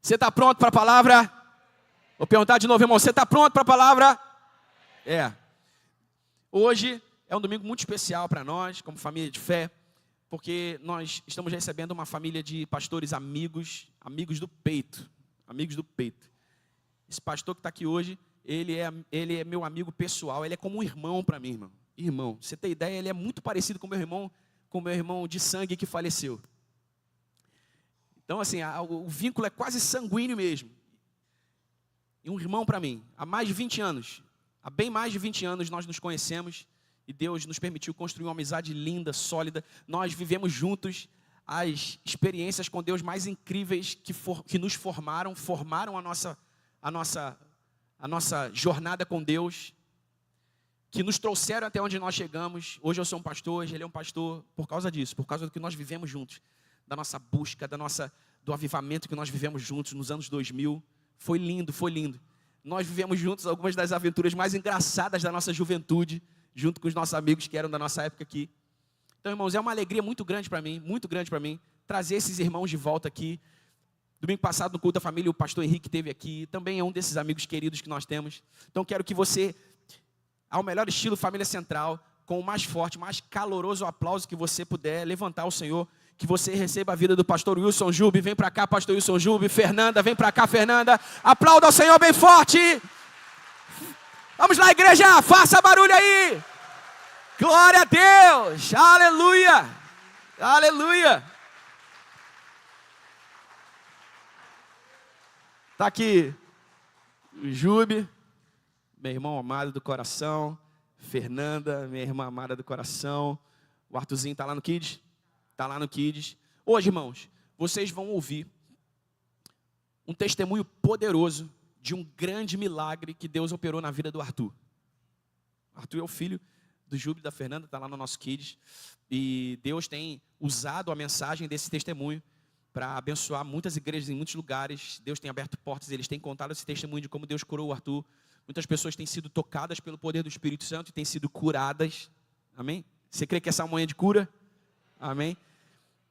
Você está pronto para a palavra? Vou perguntar de novo, irmão. Você está pronto para a palavra? Hoje é um domingo muito especial para nós, como família de fé, porque nós estamos recebendo uma família de pastores amigos do peito. Amigos do peito. Esse pastor que está aqui hoje, ele é meu amigo pessoal, ele é como um irmão para mim, irmão. Irmão, você tem ideia, ele é muito parecido com meu irmão de sangue que faleceu. Então, assim, o vínculo é quase sanguíneo mesmo. E um irmão para mim, há mais de 20 anos, há bem mais de 20 anos nós nos conhecemos e Deus nos permitiu construir uma amizade linda, sólida. Nós vivemos juntos as experiências com Deus mais incríveis que nos formaram a nossa jornada com Deus, que nos trouxeram até onde nós chegamos. Hoje eu sou um pastor, hoje ele é um pastor por causa disso, por causa do que nós vivemos juntos, da nossa busca, do avivamento que nós vivemos juntos nos anos 2000. Foi lindo, foi lindo. Nós vivemos juntos algumas das aventuras mais engraçadas da nossa juventude, junto com os nossos amigos que eram da nossa época aqui. Então, irmãos, é uma alegria muito grande para mim, trazer esses irmãos de volta aqui. Domingo passado, no culto da família, o pastor Henrique esteve aqui, também é um desses amigos queridos que nós temos. Então, quero que você, ao melhor estilo Família Central, com o mais forte, mais caloroso aplauso que você puder, levantar ao Senhor, que você receba a vida do pastor Wilson Jube. Vem para cá, pastor Wilson Jube. Fernanda, vem para cá, Fernanda. Aplauda ao Senhor bem forte. Vamos lá, igreja, faça barulho aí. Glória a Deus, aleluia, aleluia. Está aqui o Jube, meu irmão amado do coração. Fernanda, minha irmã amada do coração. O Arthurzinho está lá no Kids? Está lá no Kids. Hoje, irmãos, vocês vão ouvir um testemunho poderoso de um grande milagre que Deus operou na vida do Arthur. Arthur é o filho do Júlio e da Fernanda, está lá no nosso Kids. E Deus tem usado a mensagem desse testemunho para abençoar muitas igrejas em muitos lugares. Deus tem aberto portas, eles têm contado esse testemunho de como Deus curou o Arthur. Muitas pessoas têm sido tocadas pelo poder do Espírito Santo e têm sido curadas. Amém? Você crê que essa é uma manhã de cura? Amém?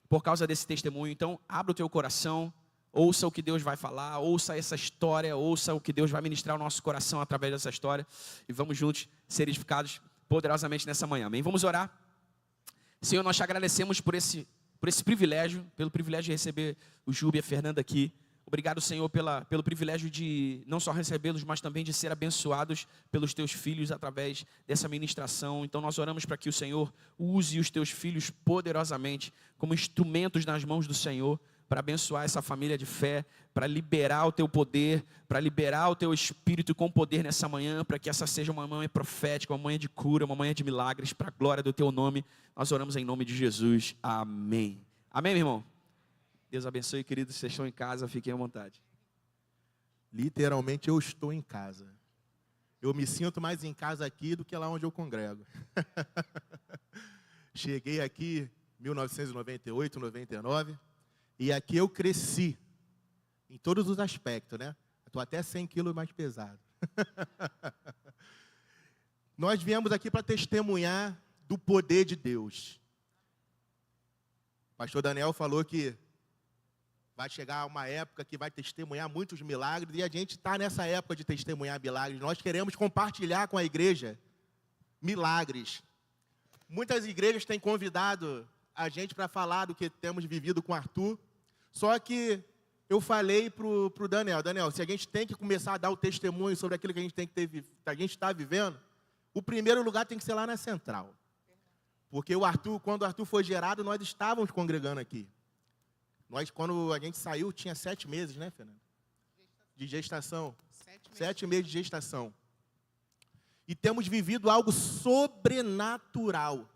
Por causa desse testemunho. Então, abra o teu coração, ouça o que Deus vai falar, ouça essa história, ouça o que Deus vai ministrar ao nosso coração através dessa história. E vamos juntos ser edificados poderosamente nessa manhã. Amém? Vamos orar. Senhor, nós te agradecemos por esse privilégio, pelo privilégio de receber o Júlio e a Fernanda aqui. Obrigado, Senhor, pelo privilégio de não só recebê-los, mas também de ser abençoados pelos teus filhos através dessa ministração. Então nós oramos para que o Senhor use os teus filhos poderosamente como instrumentos nas mãos do Senhor para abençoar essa família de fé, para liberar o teu poder, para liberar o teu espírito com poder nessa manhã, para que essa seja uma manhã profética, uma manhã de cura, uma manhã de milagres, para a glória do teu nome. Nós oramos em nome de Jesus. Amém. Amém, meu irmão? Deus abençoe, queridos. Vocês estão em casa, fiquem à vontade. Literalmente eu estou em casa. Eu me sinto mais em casa aqui do que lá onde eu congrego. Cheguei aqui em 1998, 99, e aqui eu cresci em todos os aspectos, né? Estou até 100 quilos mais pesado. Nós viemos aqui para testemunhar do poder de Deus. O pastor Daniel falou que vai chegar uma época que vai testemunhar muitos milagres, e a gente está nessa época de testemunhar milagres. Nós queremos compartilhar com a igreja milagres. Muitas igrejas têm convidado a gente para falar do que temos vivido com o Arthur, só que eu falei para o Daniel, se a gente tem que começar a dar o testemunho sobre aquilo que a gente está vivendo, o primeiro lugar tem que ser lá na central. Porque quando o Arthur foi gerado, nós estávamos congregando aqui. Quando a gente saiu, tinha 7 meses, né, Fernanda? De gestação. 7 meses de gestação. E temos vivido algo sobrenatural.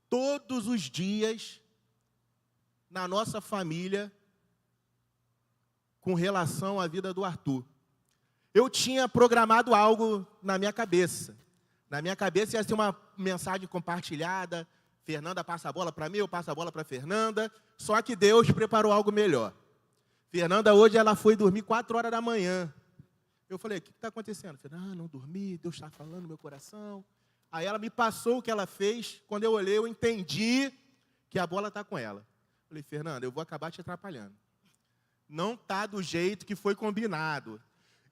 Todos os dias, na nossa família, com relação à vida do Arthur. Eu tinha programado algo na minha cabeça. Na minha cabeça ia ser uma mensagem compartilhada. Fernanda passa a bola para mim, eu passo a bola para Fernanda. Só que Deus preparou algo melhor. Fernanda hoje ela foi dormir 4 horas da manhã. Eu falei, o que está acontecendo? Fernanda, não dormi, Deus está falando no meu coração. Aí ela me passou o que ela fez. Quando eu olhei, eu entendi que a bola está com ela. Eu falei, Fernanda, eu vou acabar te atrapalhando. não está do jeito que foi combinado.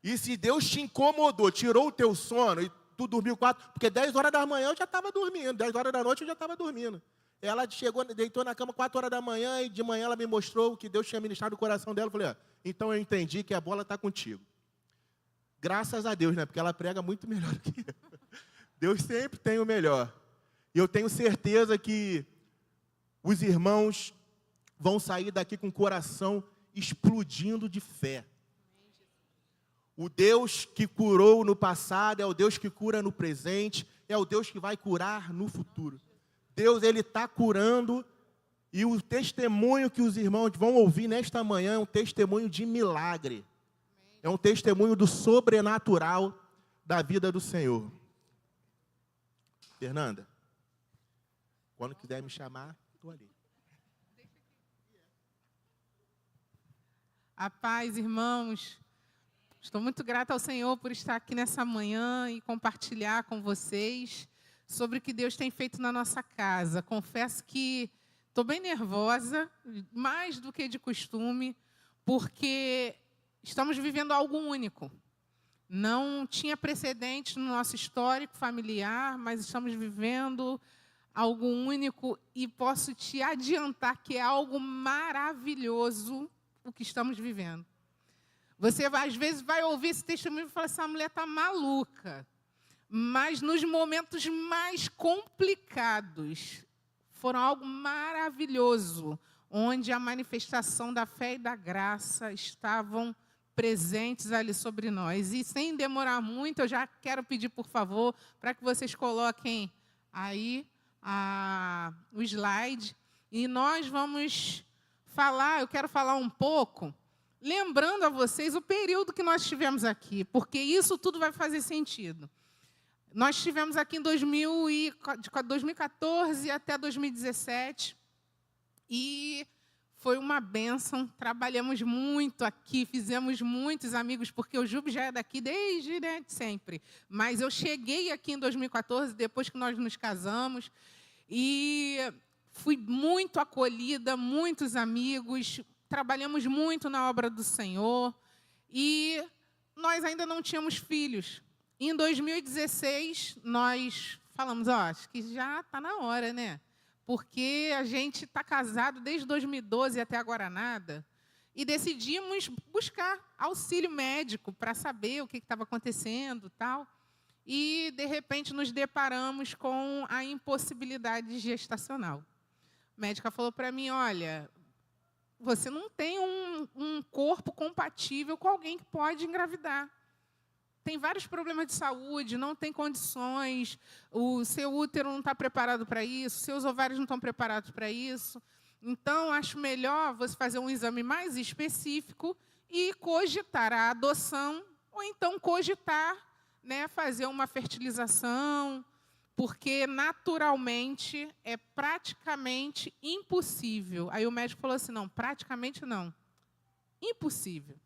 E se Deus te incomodou, tirou o teu sono, e tu dormiu 4, porque 10 horas da manhã eu já estava dormindo, 10 horas da noite eu já estava dormindo. Ela chegou, deitou na cama 4 horas da manhã, e de manhã ela me mostrou o que Deus tinha ministrado no coração dela. Eu falei, então eu entendi que a bola está contigo. Graças a Deus, né? Porque ela prega muito melhor do que eu. Deus sempre tem o melhor. E eu tenho certeza que os irmãos vão sair daqui com o coração explodindo de fé. O Deus que curou no passado é o Deus que cura no presente, é o Deus que vai curar no futuro. Deus, Ele está curando, e o testemunho que os irmãos vão ouvir nesta manhã é um testemunho de milagre. É um testemunho do sobrenatural da vida do Senhor. Fernanda, quando quiser me chamar, estou ali. A paz, irmãos. Estou muito grata ao Senhor por estar aqui nessa manhã e compartilhar com vocês sobre o que Deus tem feito na nossa casa. Confesso que estou bem nervosa, mais do que de costume, porque estamos vivendo algo único. Não tinha precedente no nosso histórico familiar, mas estamos vivendo algo único e posso te adiantar que é algo maravilhoso o que estamos vivendo. Você, às vezes, vai ouvir esse testemunho e falar, essa mulher está maluca. Mas nos momentos mais complicados, foram algo maravilhoso, onde a manifestação da fé e da graça estavam presentes ali sobre nós. E sem demorar muito, eu já quero pedir, por favor, para que vocês coloquem aí o slide. E nós vamos falar, eu quero falar um pouco, lembrando a vocês o período que nós tivemos aqui, porque isso tudo vai fazer sentido. Nós estivemos aqui de 2014 até 2017, e foi uma bênção, trabalhamos muito aqui, fizemos muitos amigos, porque o Júbilo já é daqui desde sempre. Mas eu cheguei aqui em 2014, depois que nós nos casamos, e fui muito acolhida, muitos amigos, trabalhamos muito na obra do Senhor, e nós ainda não tínhamos filhos. Em 2016, nós falamos, acho que já está na hora, né? Porque a gente está casado desde 2012 até agora nada, e decidimos buscar auxílio médico para saber o que estava acontecendo, tal. E, de repente, nos deparamos com a impossibilidade gestacional. A médica falou para mim, olha, você não tem um corpo compatível com alguém que pode engravidar. Tem vários problemas de saúde, não tem condições, o seu útero não está preparado para isso, seus ovários não estão preparados para isso. Então, acho melhor você fazer um exame mais específico e cogitar a adoção, ou então cogitar, né, fazer uma fertilização, porque, naturalmente, é praticamente impossível. Aí o médico falou assim, não, praticamente não, impossível.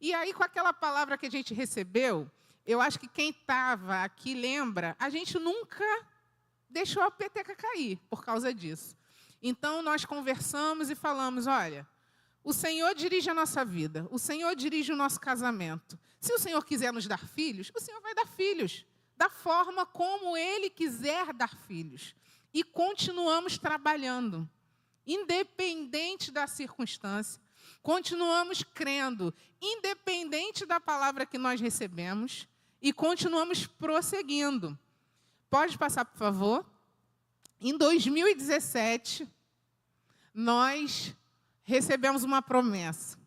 E aí, com aquela palavra que a gente recebeu, eu acho que quem estava aqui lembra, a gente nunca deixou a peteca cair por causa disso. Então, nós conversamos e falamos, olha, o Senhor dirige a nossa vida, o Senhor dirige o nosso casamento. Se o Senhor quiser nos dar filhos, o Senhor vai dar filhos, da forma como Ele quiser dar filhos. E continuamos trabalhando, independente da circunstância. Continuamos crendo, independente da palavra que nós recebemos, e continuamos prosseguindo. Pode passar, por favor? Em 2017, nós recebemos uma promessa.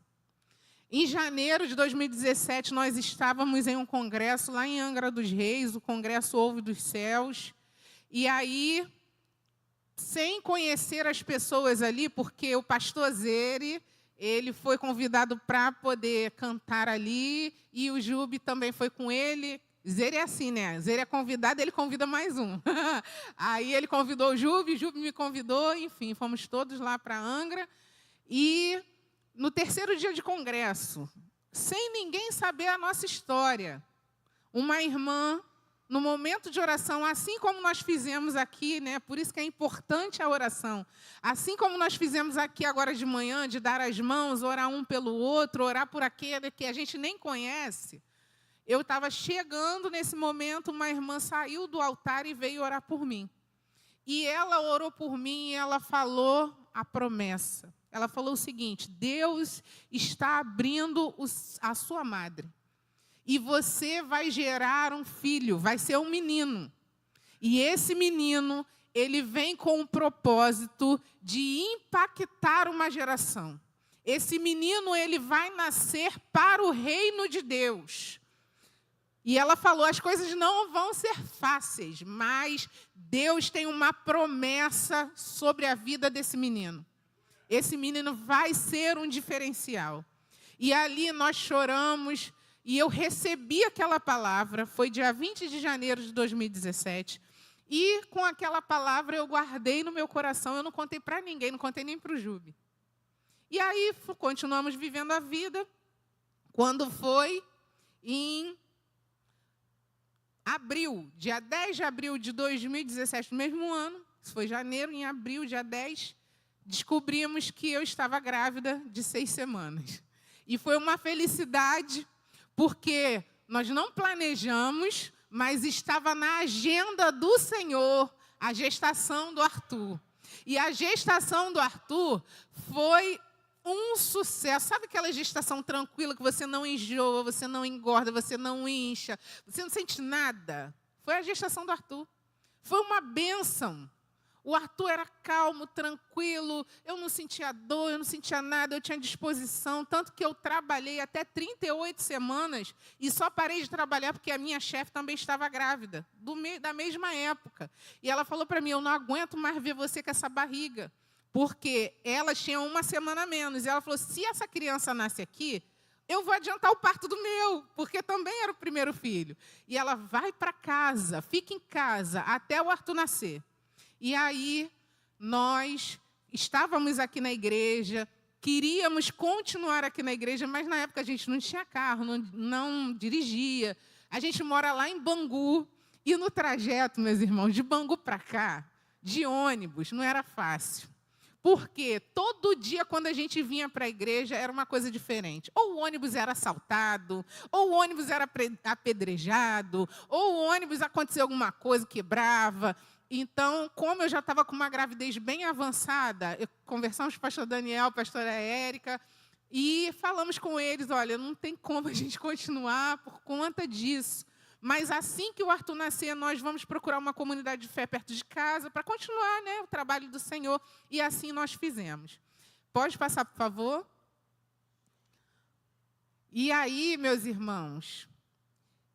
Em janeiro de 2017, nós estávamos em um congresso lá em Angra dos Reis, o Congresso Ouve dos Céus, e aí, sem conhecer as pessoas ali, porque o pastor Zere, ele foi convidado para poder cantar ali, e o Júbi também foi com ele. Zere é assim, né? Zere é convidado, ele convida mais um. Aí ele convidou o Júbi me convidou, enfim, fomos todos lá para Angra. E no terceiro dia de congresso, sem ninguém saber a nossa história, uma irmã no momento de oração, assim como nós fizemos aqui, né? Por isso que é importante a oração. Assim como nós fizemos aqui agora de manhã, de dar as mãos, orar um pelo outro, orar por aquele que a gente nem conhece. Eu estava chegando nesse momento, uma irmã saiu do altar e veio orar por mim. E ela orou por mim e ela falou a promessa. Ela falou o seguinte: Deus está abrindo a sua madre. E você vai gerar um filho, vai ser um menino. E esse menino, ele vem com o propósito de impactar uma geração. Esse menino, ele vai nascer para o reino de Deus. E ela falou, as coisas não vão ser fáceis, mas Deus tem uma promessa sobre a vida desse menino. Esse menino vai ser um diferencial. E ali nós choramos. E eu recebi aquela palavra, foi dia 20 de janeiro de 2017, e com aquela palavra eu guardei no meu coração, eu não contei para ninguém, não contei nem para o Jube. E aí continuamos vivendo a vida, quando foi em abril, dia 10 de abril de 2017, no mesmo ano, isso foi janeiro, em abril, dia 10, descobrimos que eu estava grávida de 6 semanas. E foi uma felicidade, porque nós não planejamos, mas estava na agenda do Senhor a gestação do Arthur. E a gestação do Arthur foi um sucesso. Sabe aquela gestação tranquila que você não enjoa, você não engorda, você não incha, você não sente nada? Foi a gestação do Arthur. Foi uma bênção. O Arthur era calmo, tranquilo, eu não sentia dor, eu não sentia nada, eu tinha disposição, tanto que eu trabalhei até 38 semanas e só parei de trabalhar porque a minha chefe também estava grávida, da mesma época. E ela falou para mim, eu não aguento mais ver você com essa barriga, porque ela tinha 1 semana a menos. E ela falou, se essa criança nasce aqui, eu vou adiantar o parto do meu, porque também era o primeiro filho. E ela vai para casa, fica em casa até o Arthur nascer. E aí, nós estávamos aqui na igreja, queríamos continuar aqui na igreja, mas na época a gente não tinha carro, não dirigia. A gente mora lá em Bangu, e no trajeto, meus irmãos, de Bangu para cá, de ônibus, não era fácil. Porque todo dia, quando a gente vinha para a igreja, era uma coisa diferente. Ou o ônibus era assaltado, ou o ônibus era apedrejado, ou o ônibus aconteceu alguma coisa, quebrava. Então, como eu já estava com uma gravidez bem avançada, conversamos com o pastor Daniel, a pastora Érica, e falamos com eles, olha, não tem como a gente continuar por conta disso. Mas assim que o Arthur nascer, nós vamos procurar uma comunidade de fé perto de casa para continuar, né, o trabalho do Senhor. E assim nós fizemos. Pode passar, por favor? E aí, meus irmãos,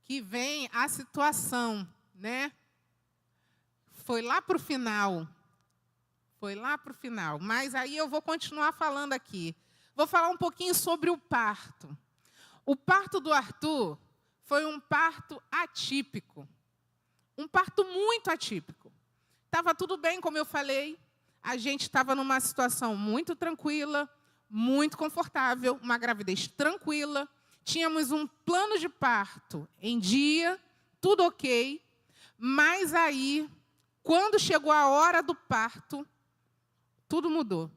que vem a situação, né? Foi lá para o final. Foi lá para o final. Mas aí eu vou continuar falando aqui. Vou falar um pouquinho sobre o parto. O parto do Arthur foi um parto atípico. Um parto muito atípico. Estava tudo bem, como eu falei. A gente estava numa situação muito tranquila, muito confortável, uma gravidez tranquila. Tínhamos um plano de parto em dia, tudo ok. Mas aí, quando chegou a hora do parto, tudo mudou.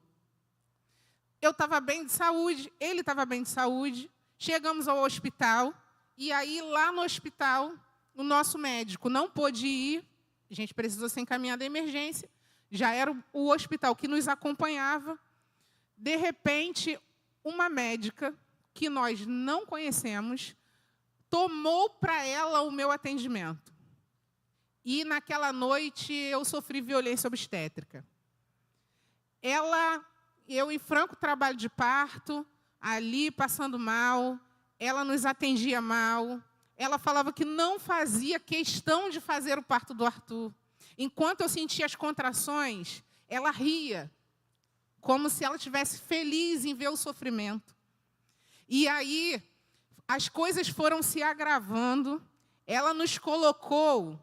Eu estava bem de saúde, ele estava bem de saúde. Chegamos ao hospital, e aí, lá no hospital, o nosso médico não pôde ir, a gente precisou ser encaminhado à emergência, já era o hospital que nos acompanhava. De repente, uma médica, que nós não conhecemos, tomou para ela o meu atendimento. E, naquela noite, eu sofri violência obstétrica. Eu em franco trabalho de parto, ali passando mal, ela nos atendia mal, ela falava que não fazia questão de fazer o parto do Arthur. Enquanto eu sentia as contrações, ela ria, como se ela estivesse feliz em ver o sofrimento. E aí, as coisas foram se agravando, ela nos colocou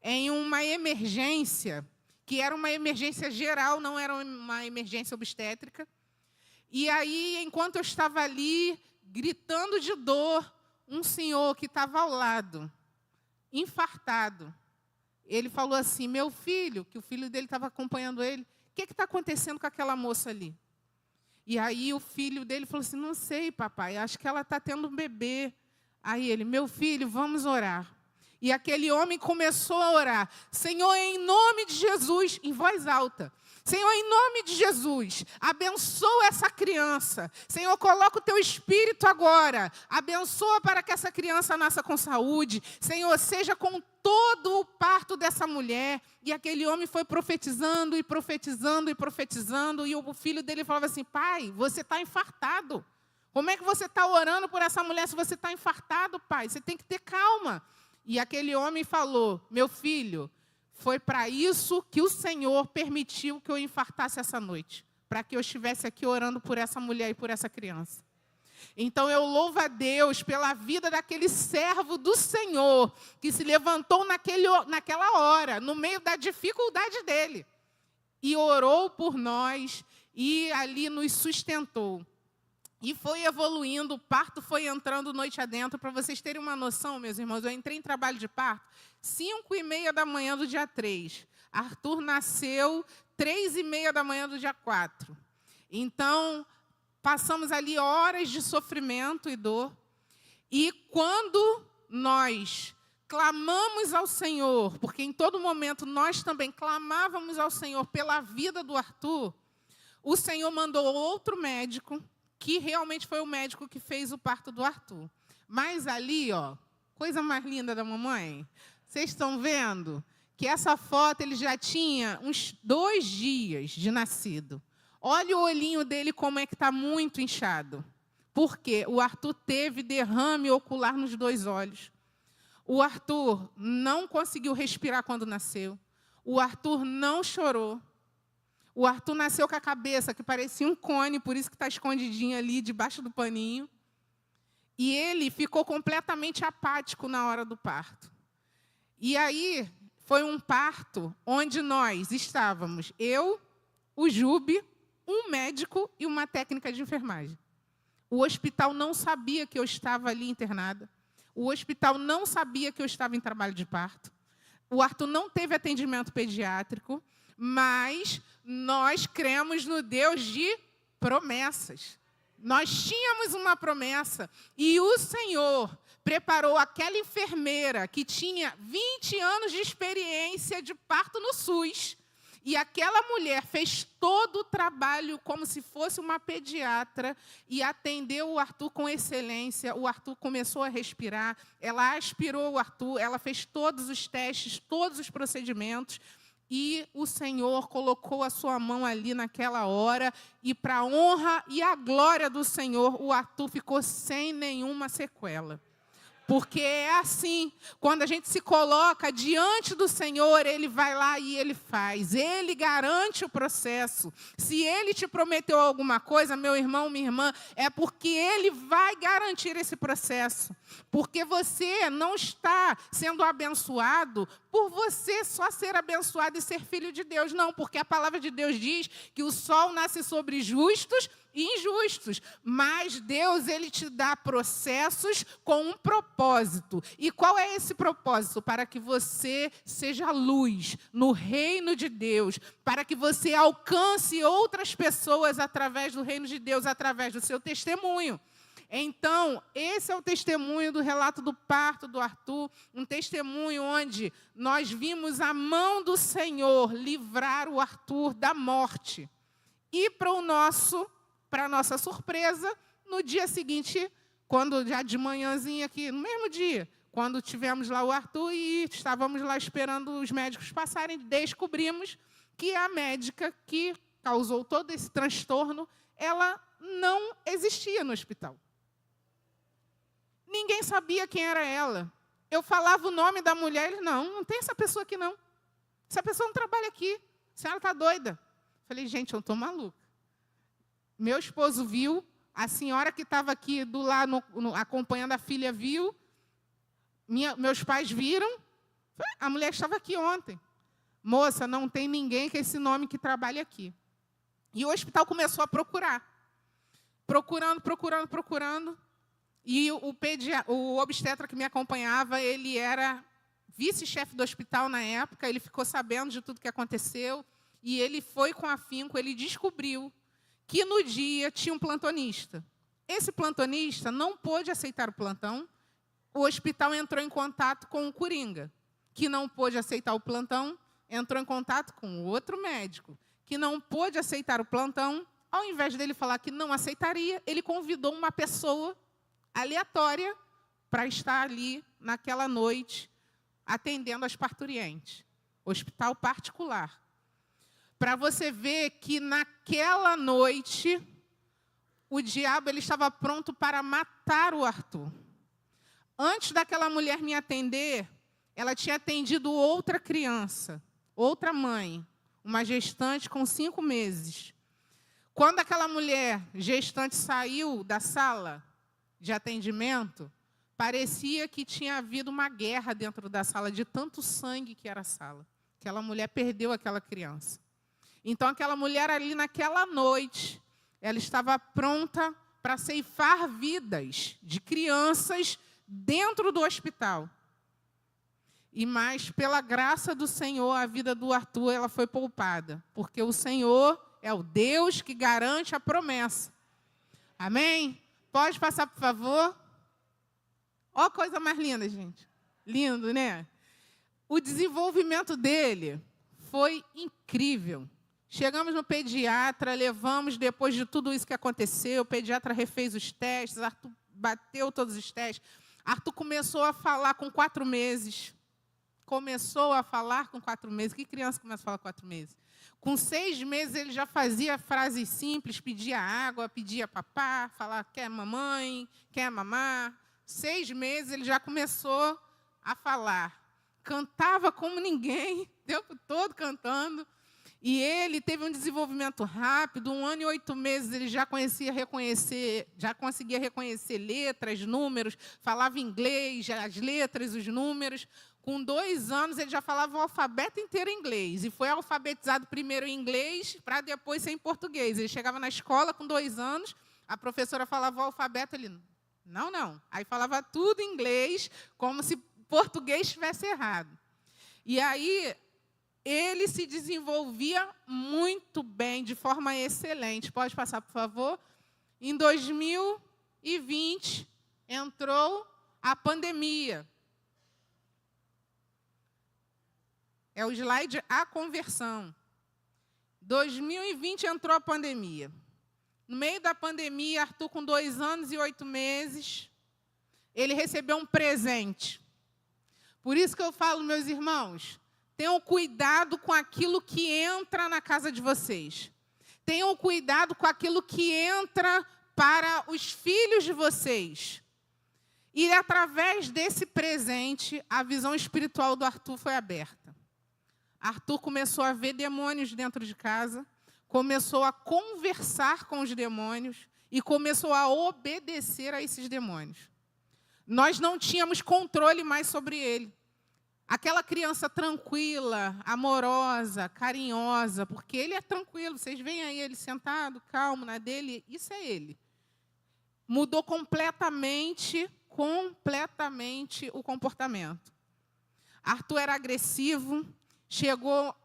em uma emergência, que era uma emergência geral, não era uma emergência obstétrica. E aí, enquanto eu estava ali, gritando de dor, um senhor que estava ao lado, infartado. Ele falou assim, meu filho, que o filho dele estava acompanhando ele, o que está acontecendo com aquela moça ali? E aí o filho dele falou assim, não sei, papai, acho que ela está tendo um bebê. Aí ele, meu filho, vamos orar. E aquele homem começou a orar, Senhor, em nome de Jesus, em voz alta. Senhor, em nome de Jesus, abençoa essa criança. Senhor, coloca o teu espírito agora. Abençoa para que essa criança nasça com saúde. Senhor, seja com todo o parto dessa mulher. E aquele homem foi profetizando e profetizando e profetizando. E o filho dele falava assim, pai, você está infartado. Como é que você está orando por essa mulher se você está infartado, pai? Você tem que ter calma. E aquele homem falou, meu filho, foi para isso que o Senhor permitiu que eu infartasse essa noite. Para que eu estivesse aqui orando por essa mulher e por essa criança. Então eu louvo a Deus pela vida daquele servo do Senhor, que se levantou naquela hora, no meio da dificuldade dele. E orou por nós e ali nos sustentou. E foi evoluindo, o parto foi entrando noite adentro. Para vocês terem uma noção, meus irmãos, eu entrei em trabalho de parto 5h30 da manhã do dia 3. Arthur nasceu 3h30 da manhã do dia 4. Então, passamos ali horas de sofrimento e dor. E quando nós clamamos ao Senhor, porque em todo momento nós também clamávamos ao Senhor pela vida do Arthur, o Senhor mandou outro médico, que realmente foi o médico que fez o parto do Arthur. Mas ali, ó, coisa mais linda da mamãe, vocês estão vendo que essa foto ele já tinha uns 2 dias de nascido. Olha o olhinho dele como é que está muito inchado. Por quê? O Arthur teve derrame ocular nos 2 olhos. O Arthur não conseguiu respirar quando nasceu. O Arthur não chorou. O Arthur nasceu com a cabeça que parecia um cone, por isso que está escondidinho ali, debaixo do paninho. E ele ficou completamente apático na hora do parto. E aí, foi um parto onde nós estávamos, eu, o Jube, um médico e uma técnica de enfermagem. O hospital não sabia que eu estava ali internada. O hospital não sabia que eu estava em trabalho de parto. O Arthur não teve atendimento pediátrico, mas nós cremos no Deus de promessas. Nós tínhamos uma promessa e o Senhor preparou aquela enfermeira que tinha 20 anos de experiência de parto no SUS. E aquela mulher fez todo o trabalho como se fosse uma pediatra e atendeu o Arthur com excelência. O Arthur começou a respirar, ela aspirou o Arthur, ela fez todos os testes, todos os procedimentos. E o Senhor colocou a sua mão ali naquela hora. E para a honra e a glória do Senhor, o Arthur ficou sem nenhuma sequela. Porque é assim, quando a gente se coloca diante do Senhor, Ele vai lá e Ele faz. Ele garante o processo. Se Ele te prometeu alguma coisa, meu irmão, minha irmã, é porque Ele vai garantir esse processo. Porque você não está sendo abençoado por você só ser abençoado e ser filho de Deus. Não, porque a palavra de Deus diz que o sol nasce sobre justos e injustos, mas Deus, Ele te dá processos com um propósito. E qual é esse propósito? Para que você seja luz no reino de Deus, para que você alcance outras pessoas através do reino de Deus, através do seu testemunho. Então, esse é o testemunho do relato do parto do Arthur, um testemunho onde nós vimos a mão do Senhor livrar o Arthur da morte. E para a nossa surpresa, no dia seguinte, quando já de manhãzinha aqui, no mesmo dia, quando tivemos lá o Arthur e estávamos lá esperando os médicos passarem, descobrimos que a médica que causou todo esse transtorno, ela não existia no hospital. Ninguém sabia quem era ela. Eu falava o nome da mulher, eles, não tem essa pessoa aqui não. Essa pessoa não trabalha aqui. A senhora está doida. Falei, gente, eu estou maluca. Meu esposo viu, a senhora que estava aqui do lado, acompanhando a filha, viu, meus pais viram, a mulher estava aqui ontem. Moça, não tem ninguém com esse nome que trabalha aqui. E o hospital começou a procurar. Procurando. E o obstetra que me acompanhava, ele era vice-chefe do hospital na época, ele ficou sabendo de tudo que aconteceu, e ele foi com afinco, ele descobriu que no dia tinha um plantonista. Esse plantonista não pôde aceitar o plantão, o hospital entrou em contato com o coringa, que não pôde aceitar o plantão, entrou em contato com outro médico, que não pôde aceitar o plantão. Ao invés dele falar que não aceitaria, ele convidou uma pessoa aleatória para estar ali naquela noite, atendendo as parturientes. Hospital particular. Para você ver que naquela noite, o diabo ele estava pronto para matar o Arthur. Antes daquela mulher me atender, ela tinha atendido outra criança, outra mãe, uma gestante com 5 meses. Quando aquela mulher gestante saiu da sala de atendimento, parecia que tinha havido uma guerra dentro da sala, de tanto sangue que era a sala. Aquela mulher perdeu aquela criança. Então, aquela mulher ali naquela noite, ela estava pronta para ceifar vidas de crianças dentro do hospital. E mais, pela graça do Senhor, a vida do Arthur ela foi poupada, porque o Senhor é o Deus que garante a promessa. Amém? Pode passar, por favor? Ó, coisa mais linda, gente. Lindo, né? O desenvolvimento dele foi incrível. Chegamos no pediatra, levamos, depois de tudo isso que aconteceu, o pediatra refez os testes, Arthur bateu todos os testes. Arthur começou a falar com 4 meses. Começou a falar com 4 meses. Que criança começa a falar com 4 meses? Com 6 meses, ele já fazia frases simples, pedia água, pedia papá, falava, quer mamãe, quer mamar. 6 meses, ele já começou a falar. Cantava como ninguém, o tempo todo cantando. E ele teve um desenvolvimento rápido, 1 ano e 8 meses, ele já conseguia reconhecer letras, números, falava inglês, as letras, os números. Com 2 anos, ele já falava o alfabeto inteiro em inglês. E foi alfabetizado primeiro em inglês, para depois ser em português. Ele chegava na escola com 2 anos, a professora falava o alfabeto, ele, não. Aí falava tudo em inglês, como se português estivesse errado. E aí, ele se desenvolvia muito bem, de forma excelente. Pode passar, por favor? Em 2020, entrou a pandemia. É o slide A Conversão. 2020 entrou a pandemia. No meio da pandemia, Arthur, com 2 anos e 8 meses, ele recebeu um presente. Por isso que eu falo, meus irmãos, tenham cuidado com aquilo que entra na casa de vocês. Tenham cuidado com aquilo que entra para os filhos de vocês. E, através desse presente, a visão espiritual do Arthur foi aberta. Arthur começou a ver demônios dentro de casa, começou a conversar com os demônios e começou a obedecer a esses demônios. Nós não tínhamos controle mais sobre ele. Aquela criança tranquila, amorosa, carinhosa, porque ele é tranquilo. Vocês veem aí ele sentado, calmo na dele, isso é ele. Mudou completamente o comportamento. Arthur era agressivo, chegou,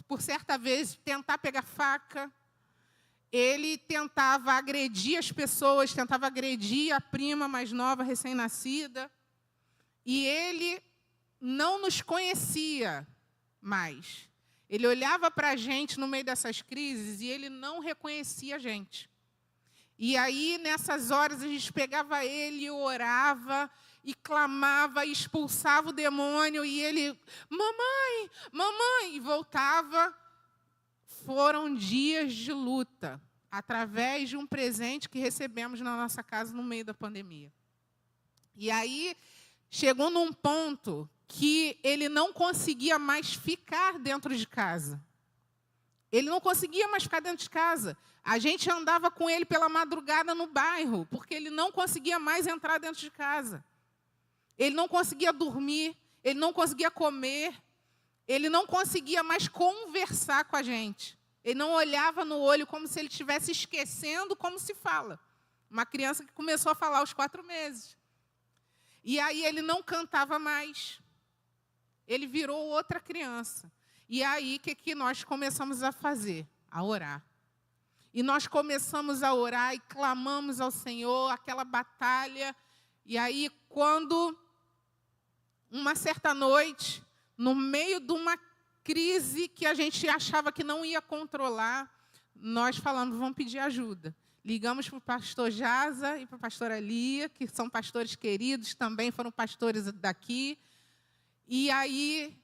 por certa vez, tentar pegar faca. Ele tentava agredir as pessoas, tentava agredir a prima mais nova, recém-nascida. E ele não nos conhecia mais. Ele olhava para a gente no meio dessas crises e ele não reconhecia a gente. E aí, nessas horas, a gente pegava ele, orava e clamava, e expulsava o demônio, e ele, mamãe, mamãe, e voltava. Foram dias de luta, através de um presente que recebemos na nossa casa no meio da pandemia. E aí, chegou num ponto que ele não conseguia mais ficar dentro de casa. Ele não conseguia mais ficar dentro de casa. A gente andava com ele pela madrugada no bairro, porque ele não conseguia mais entrar dentro de casa. Ele não conseguia dormir, ele não conseguia comer, ele não conseguia mais conversar com a gente. Ele não olhava no olho como se ele estivesse esquecendo como se fala. Uma criança que começou a falar aos 4 meses. E aí ele não cantava mais. Ele virou outra criança. E aí, o que nós começamos a fazer? A orar. E nós começamos a orar e clamamos ao Senhor, aquela batalha. E aí, quando, uma certa noite, no meio de uma crise que a gente achava que não ia controlar, nós falamos, vamos pedir ajuda. Ligamos para o pastor Jaza e para a pastora Lia, que são pastores queridos, também foram pastores daqui. E aí,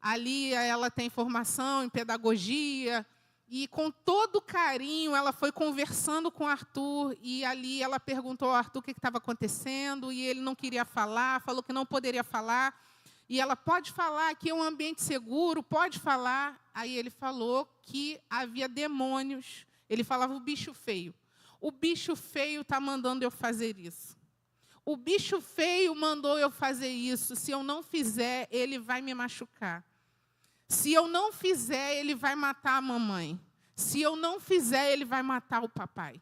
a Lia, ela tem formação em pedagogia, e com todo carinho, ela foi conversando com o Arthur, e ali ela perguntou ao Arthur o que estava acontecendo, e ele não queria falar, falou que não poderia falar. E ela, pode falar, aqui é um ambiente seguro, pode falar. Aí ele falou que havia demônios. Ele falava o bicho feio. O bicho feio está mandando eu fazer isso. O bicho feio mandou eu fazer isso. Se eu não fizer, ele vai me machucar. Se eu não fizer, ele vai matar a mamãe. Se eu não fizer, ele vai matar o papai.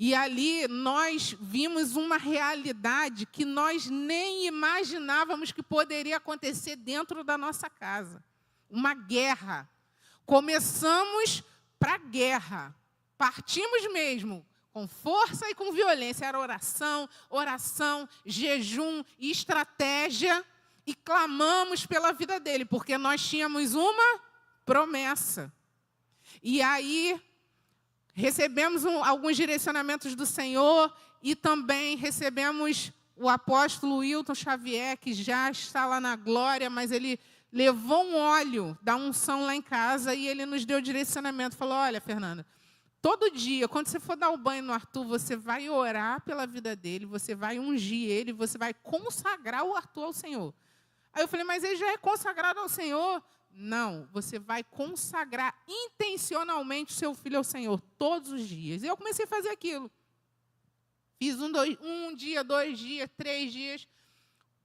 E ali nós vimos uma realidade que nós nem imaginávamos que poderia acontecer dentro da nossa casa. Uma guerra. Começamos para a guerra. Partimos mesmo, com força e com violência. Era oração, jejum e estratégia. E clamamos pela vida dele, porque nós tínhamos uma promessa. E aí, recebemos alguns direcionamentos do Senhor e também recebemos o apóstolo Wilton Xavier, que já está lá na glória, mas ele levou um óleo da unção lá em casa e ele nos deu direcionamento. Falou, olha, Fernanda, todo dia, quando você for dar o banho no Arthur, você vai orar pela vida dele, você vai ungir ele, você vai consagrar o Arthur ao Senhor. Aí eu falei, mas ele já é consagrado ao Senhor? Não, você vai consagrar intencionalmente o seu filho ao Senhor todos os dias. E eu comecei a fazer aquilo. Fiz um dia, 2 dias, 3 dias.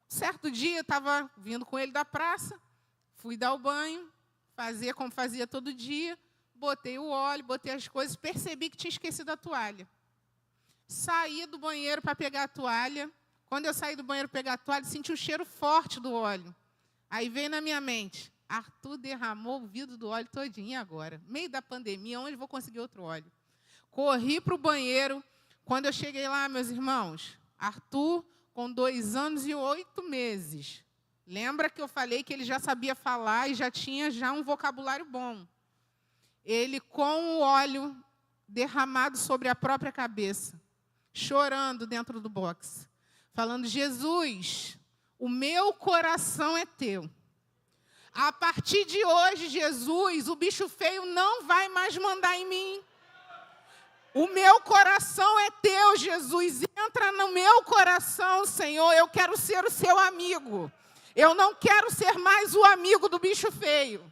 Certo dia, eu estava vindo com ele da praça, fui dar o banho, fazia como fazia todo dia, botei o óleo, botei as coisas, percebi que tinha esquecido a toalha. Saí do banheiro para pegar a toalha. Quando eu saí do banheiro para pegar a toalha, senti o cheiro forte do óleo. Aí veio na minha mente, Arthur derramou o vidro do óleo todinho, e agora? Meio da pandemia, onde vou conseguir outro óleo? Corri para o banheiro. Quando eu cheguei lá, meus irmãos, Arthur, com 2 anos e 8 meses. Lembra que eu falei que ele já sabia falar e já tinha um vocabulário bom. Ele com o óleo derramado sobre a própria cabeça, chorando dentro do box, falando, Jesus, o meu coração é teu. A partir de hoje, Jesus, o bicho feio não vai mais mandar em mim. O meu coração é teu, Jesus. Entra no meu coração, Senhor. Eu quero ser o seu amigo. Eu não quero ser mais o amigo do bicho feio.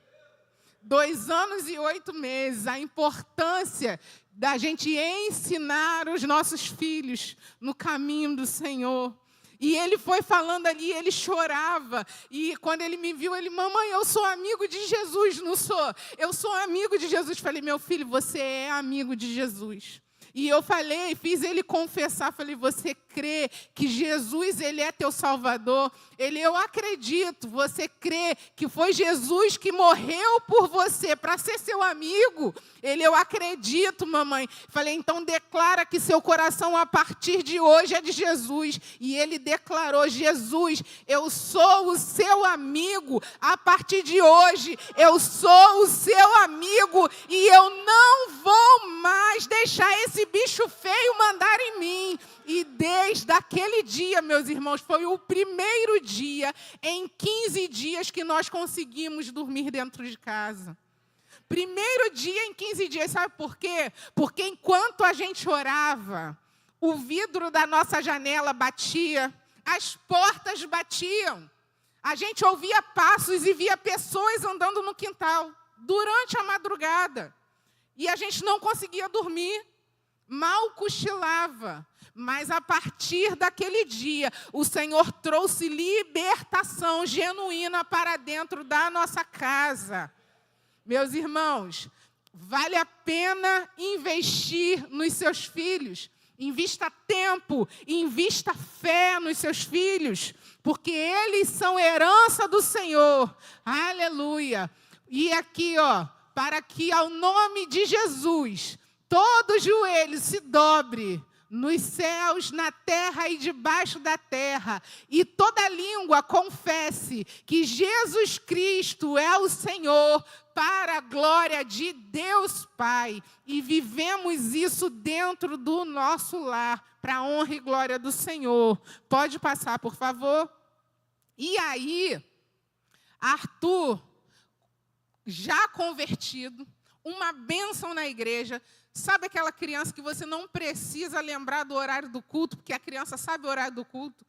2 anos e 8 meses. A importância da gente ensinar os nossos filhos no caminho do Senhor. E ele foi falando ali, ele chorava. E quando ele me viu, ele, mamãe, eu sou amigo de Jesus, não sou? Eu sou amigo de Jesus. Falei, meu filho, você é amigo de Jesus. E eu falei, fiz ele confessar, falei, você crê que Jesus, ele é teu Salvador? Ele, eu acredito, você crê que foi Jesus que morreu por você para ser seu amigo? Ele, eu acredito, mamãe. Falei, então declara que seu coração a partir de hoje é de Jesus. E ele declarou, Jesus, eu sou o seu amigo. A partir de hoje, eu sou o seu amigo e eu não vou mais deixar esse bicho feio mandar em mim. E desde aquele dia, meus irmãos, foi o primeiro dia em 15 dias que nós conseguimos dormir dentro de casa. Primeiro dia em 15 dias, sabe por quê? Porque enquanto a gente orava, o vidro da nossa janela batia, as portas batiam. A gente ouvia passos e via pessoas andando no quintal durante a madrugada. E a gente não conseguia dormir, mal cochilava. Mas a partir daquele dia, o Senhor trouxe libertação genuína para dentro da nossa casa. Meus irmãos, vale a pena investir nos seus filhos. Invista tempo, invista fé nos seus filhos. porque eles são herança do Senhor. Aleluia. E aqui, ó, para que ao nome de Jesus, todo joelho se dobre, nos céus, na terra e debaixo da terra, e toda língua confesse que Jesus Cristo é o Senhor, para a glória de Deus Pai. E vivemos isso dentro do nosso lar, para a honra e glória do Senhor. Pode passar, por favor. E aí, Arthur, já convertido, uma bênção na igreja. Sabe aquela criança que você não precisa lembrar do horário do culto, porque a criança sabe o horário do culto?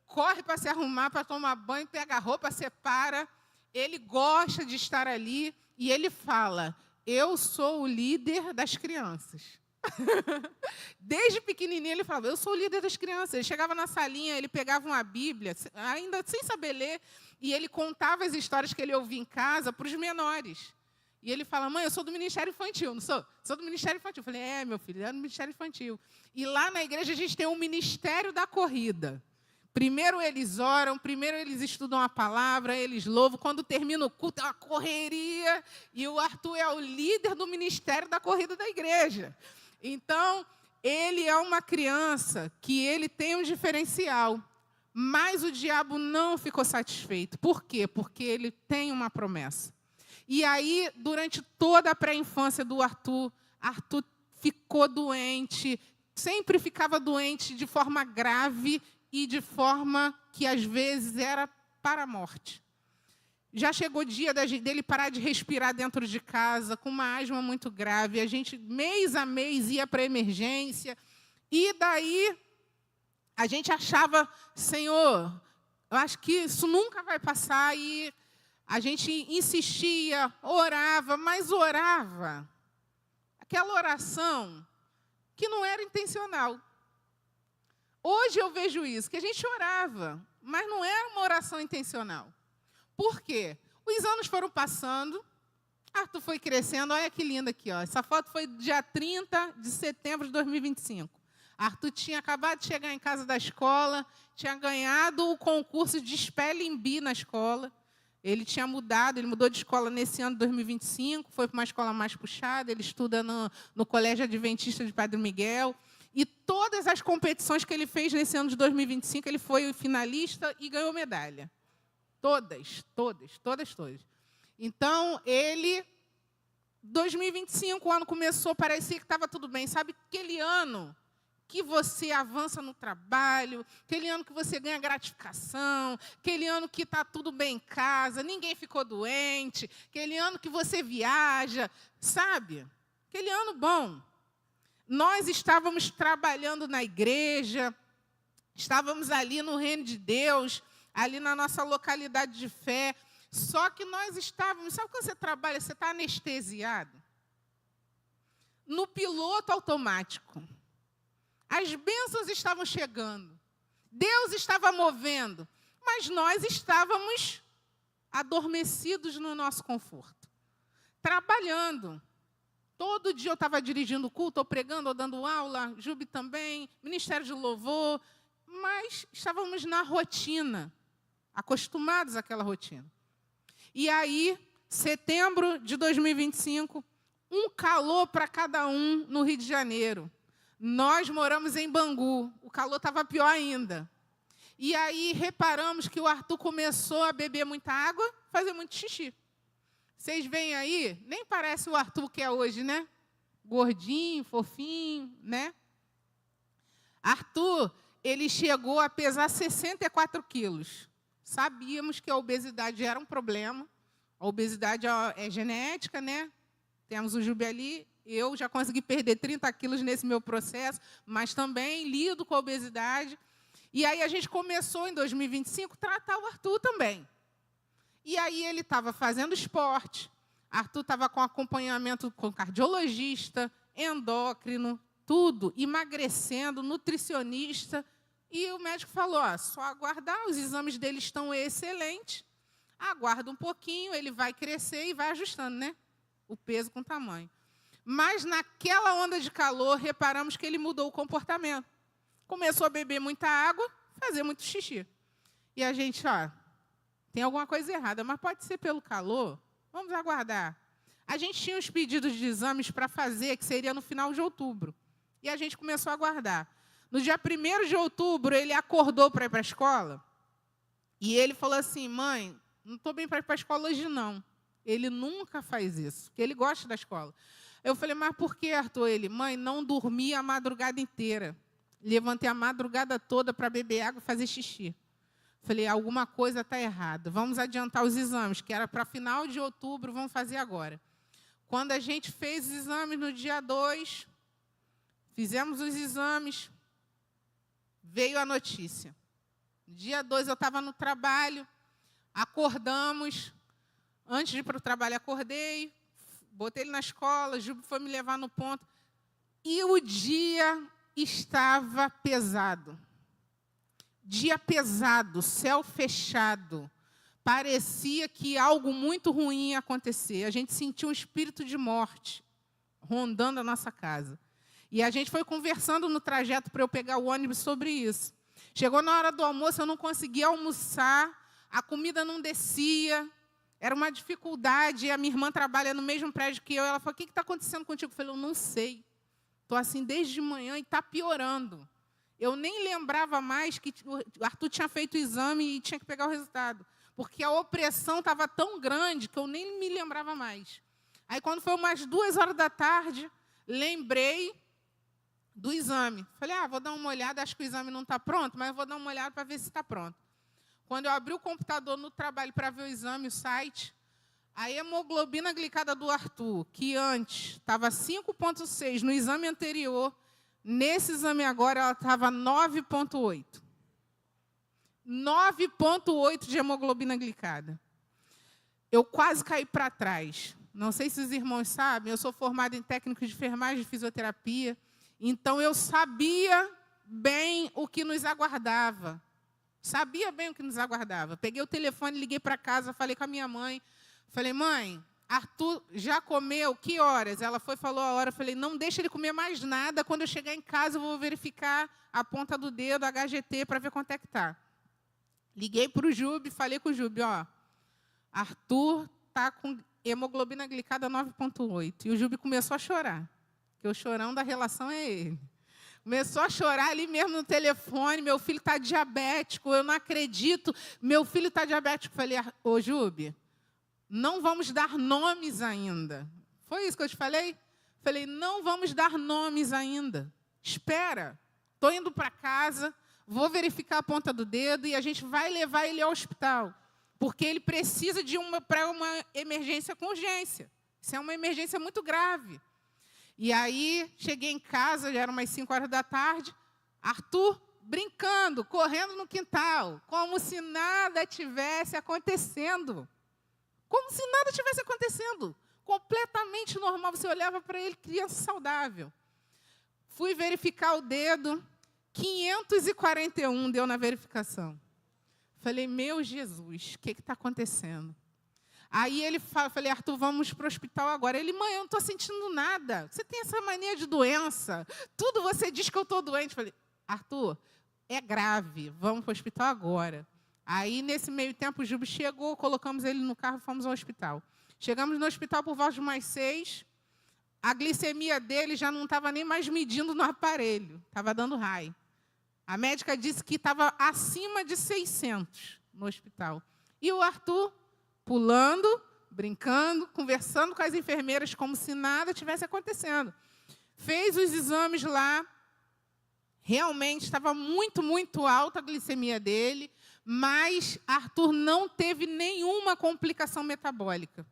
Corre para se arrumar, para tomar banho, pega a roupa, separa. Ele gosta de estar ali e ele fala: eu sou o líder das crianças. Desde pequenininho ele falava: eu sou o líder das crianças. Ele chegava na salinha, ele pegava uma Bíblia, ainda sem saber ler, e ele contava as histórias que ele ouvia em casa para os menores. E ele fala: mãe, eu sou do Ministério Infantil, não sou? Sou do Ministério Infantil. Eu falei: é, meu filho, é do Ministério Infantil. E lá na igreja a gente tem um Ministério da Corrida. Primeiro eles oram, primeiro eles estudam a palavra, eles louvam. Quando termina o culto, é uma correria. E o Arthur é o líder do Ministério da Corrida da igreja. Então, ele é uma criança que ele tem um diferencial. Mas o diabo não ficou satisfeito. Por quê? Porque ele tem uma promessa. E aí, durante toda a pré-infância do Arthur, Arthur ficou doente, sempre ficava doente de forma grave e de forma que, às vezes, era para a morte. Já chegou o dia dele parar de respirar dentro de casa, com uma asma muito grave. A gente, mês a mês, ia para a emergência. E daí, a gente achava: Senhor, eu acho que isso nunca vai passar. E a gente insistia, orava, mas orava. Aquela oração que não era intencional. Hoje eu vejo isso, que a gente orava, mas não era uma oração intencional. Por quê? Os anos foram passando, Arthur foi crescendo. Olha que linda aqui, ó. Essa foto foi dia 30 de setembro de 2025. Arthur tinha acabado de chegar em casa da escola, tinha ganhado o concurso de Spelling Bee na escola. Ele tinha mudado, ele mudou de escola nesse ano de 2025, foi para uma escola mais puxada, ele estuda no Colégio Adventista de Padre Miguel. E todas as competições que ele fez nesse ano de 2025, ele foi finalista e ganhou medalha. Todas. Então, 2025, o ano começou, parecia que estava tudo bem. Sabe aquele ano que você avança no trabalho, aquele ano que você ganha gratificação, aquele ano que está tudo bem em casa, ninguém ficou doente, aquele ano que você viaja, sabe? Aquele ano bom. Nós estávamos trabalhando na igreja, estávamos ali no reino de Deus, ali na nossa localidade de fé, só que nós estávamos, sabe quando você trabalha, você está anestesiado? No piloto automático. As bênçãos estavam chegando, Deus estava movendo, mas nós estávamos adormecidos no nosso conforto, trabalhando. Todo dia eu estava dirigindo o culto, ou pregando, ou dando aula, Jubi também, Ministério de Louvor, mas estávamos na rotina, acostumados àquela rotina. E aí, setembro de 2025, um calor para cada um no Rio de Janeiro. Nós moramos em Bangu, o calor estava pior ainda. E aí reparamos que o Arthur começou a beber muita água, fazer muito xixi. Vocês veem aí, nem parece o Arthur que é hoje, né? Gordinho, fofinho, né? Arthur, ele chegou a pesar 64 quilos. Sabíamos que a obesidade era um problema. A obesidade é genética, né? Temos o Jubi ali. Eu já consegui perder 30 quilos nesse meu processo, mas também lido com a obesidade. E aí a gente começou, em 2025, a tratar o Arthur também. E aí ele estava fazendo esporte, Arthur estava com acompanhamento com cardiologista, endócrino, tudo, emagrecendo, nutricionista. E o médico falou: ó, só aguardar, os exames dele estão excelentes, aguarda um pouquinho, ele vai crescer e vai ajustando, né? O peso com o tamanho. Mas naquela onda de calor, reparamos que ele mudou o comportamento. Começou a beber muita água, fazer muito xixi. E a gente, tem alguma coisa errada, mas pode ser pelo calor, vamos aguardar. A gente tinha os pedidos de exames para fazer, que seria no final de outubro. E a gente começou a aguardar. No dia 1º de outubro, ele acordou para ir para a escola. E ele falou assim, mãe, não estou bem para ir para a escola hoje, não. Ele nunca faz isso, porque ele gosta da escola. Eu falei, mas por que, Arthur? Ele, mãe, não dormi a madrugada inteira. Levantei a madrugada toda para beber água e fazer xixi. Falei, alguma coisa está errada. Vamos adiantar os exames, que era para final de outubro, vamos fazer agora. Quando a gente fez os exames no dia 2, fizemos os exames, veio a notícia. No dia 2 eu estava no trabalho, acordamos. Antes de ir para o trabalho, acordei, botei ele na escola, Júlio foi me levar no ponto. E o dia estava pesado. Dia pesado, céu fechado. Parecia que algo muito ruim ia acontecer. A gente sentiu um espírito de morte rondando a nossa casa. E a gente foi conversando no trajeto para eu pegar o ônibus sobre isso. Chegou na hora do almoço, eu não conseguia almoçar, a comida não descia, era uma dificuldade. A minha irmã trabalha no mesmo prédio que eu. Ela falou, o que está acontecendo contigo? Eu falei, eu não sei. Estou assim desde manhã e está piorando. Eu nem lembrava mais que o Arthur tinha feito o exame e tinha que pegar o resultado. Porque a opressão estava tão grande que eu nem me lembrava mais. Aí, quando foi umas 2h da tarde, lembrei do exame. Falei, vou dar uma olhada, acho que o exame não está pronto, mas eu vou dar uma olhada para ver se está pronto. Quando eu abri o computador no trabalho para ver o exame, o site, a hemoglobina glicada do Arthur, que antes estava 5,6 no exame anterior, nesse exame agora ela estava 9,8. 9,8 de hemoglobina glicada. Eu quase caí para trás. Não sei se os irmãos sabem, eu sou formada em técnico de enfermagem e fisioterapia, então eu sabia bem o que nos aguardava. Sabia bem o que nos aguardava. Peguei o telefone, liguei para casa, falei com a minha mãe. Falei, mãe, Arthur já comeu? Que horas? Ela falou a hora. Falei, não deixa ele comer mais nada. Quando eu chegar em casa, eu vou verificar a ponta do dedo, a HGT, para ver quanto é que está. Liguei para o Júbi, falei com o Júbi, Arthur está com hemoglobina glicada 9,8. E o Júbi começou a chorar, porque o chorão da relação é ele. Começou a chorar ali mesmo no telefone, meu filho está diabético, eu não acredito, meu filho está diabético. Falei, ô Júbi, não vamos dar nomes ainda. Foi isso que eu te falei? Falei, não vamos dar nomes ainda. Espera, estou indo para casa, vou verificar a ponta do dedo e a gente vai levar ele ao hospital. Porque ele precisa para uma emergência com urgência. Isso é uma emergência muito grave. E aí, cheguei em casa, já eram umas 5h da tarde, Arthur brincando, correndo no quintal, como se nada tivesse acontecendo. Como se nada tivesse acontecendo. Completamente normal. Você olhava para ele, criança saudável. Fui verificar o dedo, 541 deu na verificação. Falei, meu Jesus, o que está acontecendo? Aí ele falei, Arthur, vamos para o hospital agora. Ele, mãe, eu não estou sentindo nada. Você tem essa mania de doença. Tudo você diz que eu estou doente. Falei, Arthur, é grave, vamos para o hospital agora. Aí, nesse meio tempo, o Júlio chegou, colocamos ele no carro e fomos ao hospital. Chegamos no hospital por volta de umas 6. A glicemia dele já não estava nem mais medindo no aparelho. Estava dando raio. A médica disse que estava acima de 600 no hospital. E o Arthur pulando, brincando, conversando com as enfermeiras como se nada tivesse acontecendo. Fez os exames lá. Realmente estava muito, muito alta a glicemia dele, mas Arthur não teve nenhuma complicação metabólica.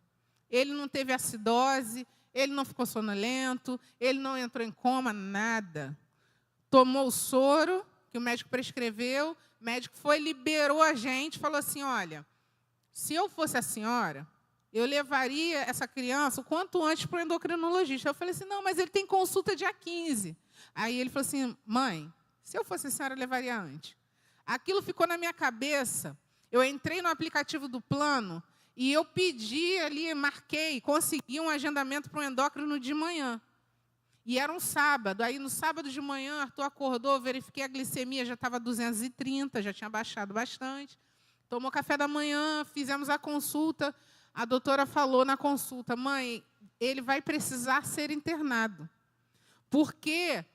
Ele não teve acidose, ele não ficou sonolento, ele não entrou em coma, nada. Tomou o soro que o médico prescreveu, o médico foi, liberou a gente, falou assim, olha, se eu fosse a senhora, eu levaria essa criança o quanto antes para o endocrinologista. Eu falei assim, não, mas ele tem consulta dia 15. Aí ele falou assim, mãe, se eu fosse a senhora, eu levaria antes. Aquilo ficou na minha cabeça. Eu entrei no aplicativo do plano e eu pedi ali, marquei, consegui um agendamento para o endócrino de manhã. E era um sábado. Aí, no sábado de manhã, Arthur acordou, verifiquei a glicemia, já estava 230, já tinha baixado bastante. tomou café da manhã, fizemos a consulta. A doutora falou na consulta: mãe, ele vai precisar ser internado. Porque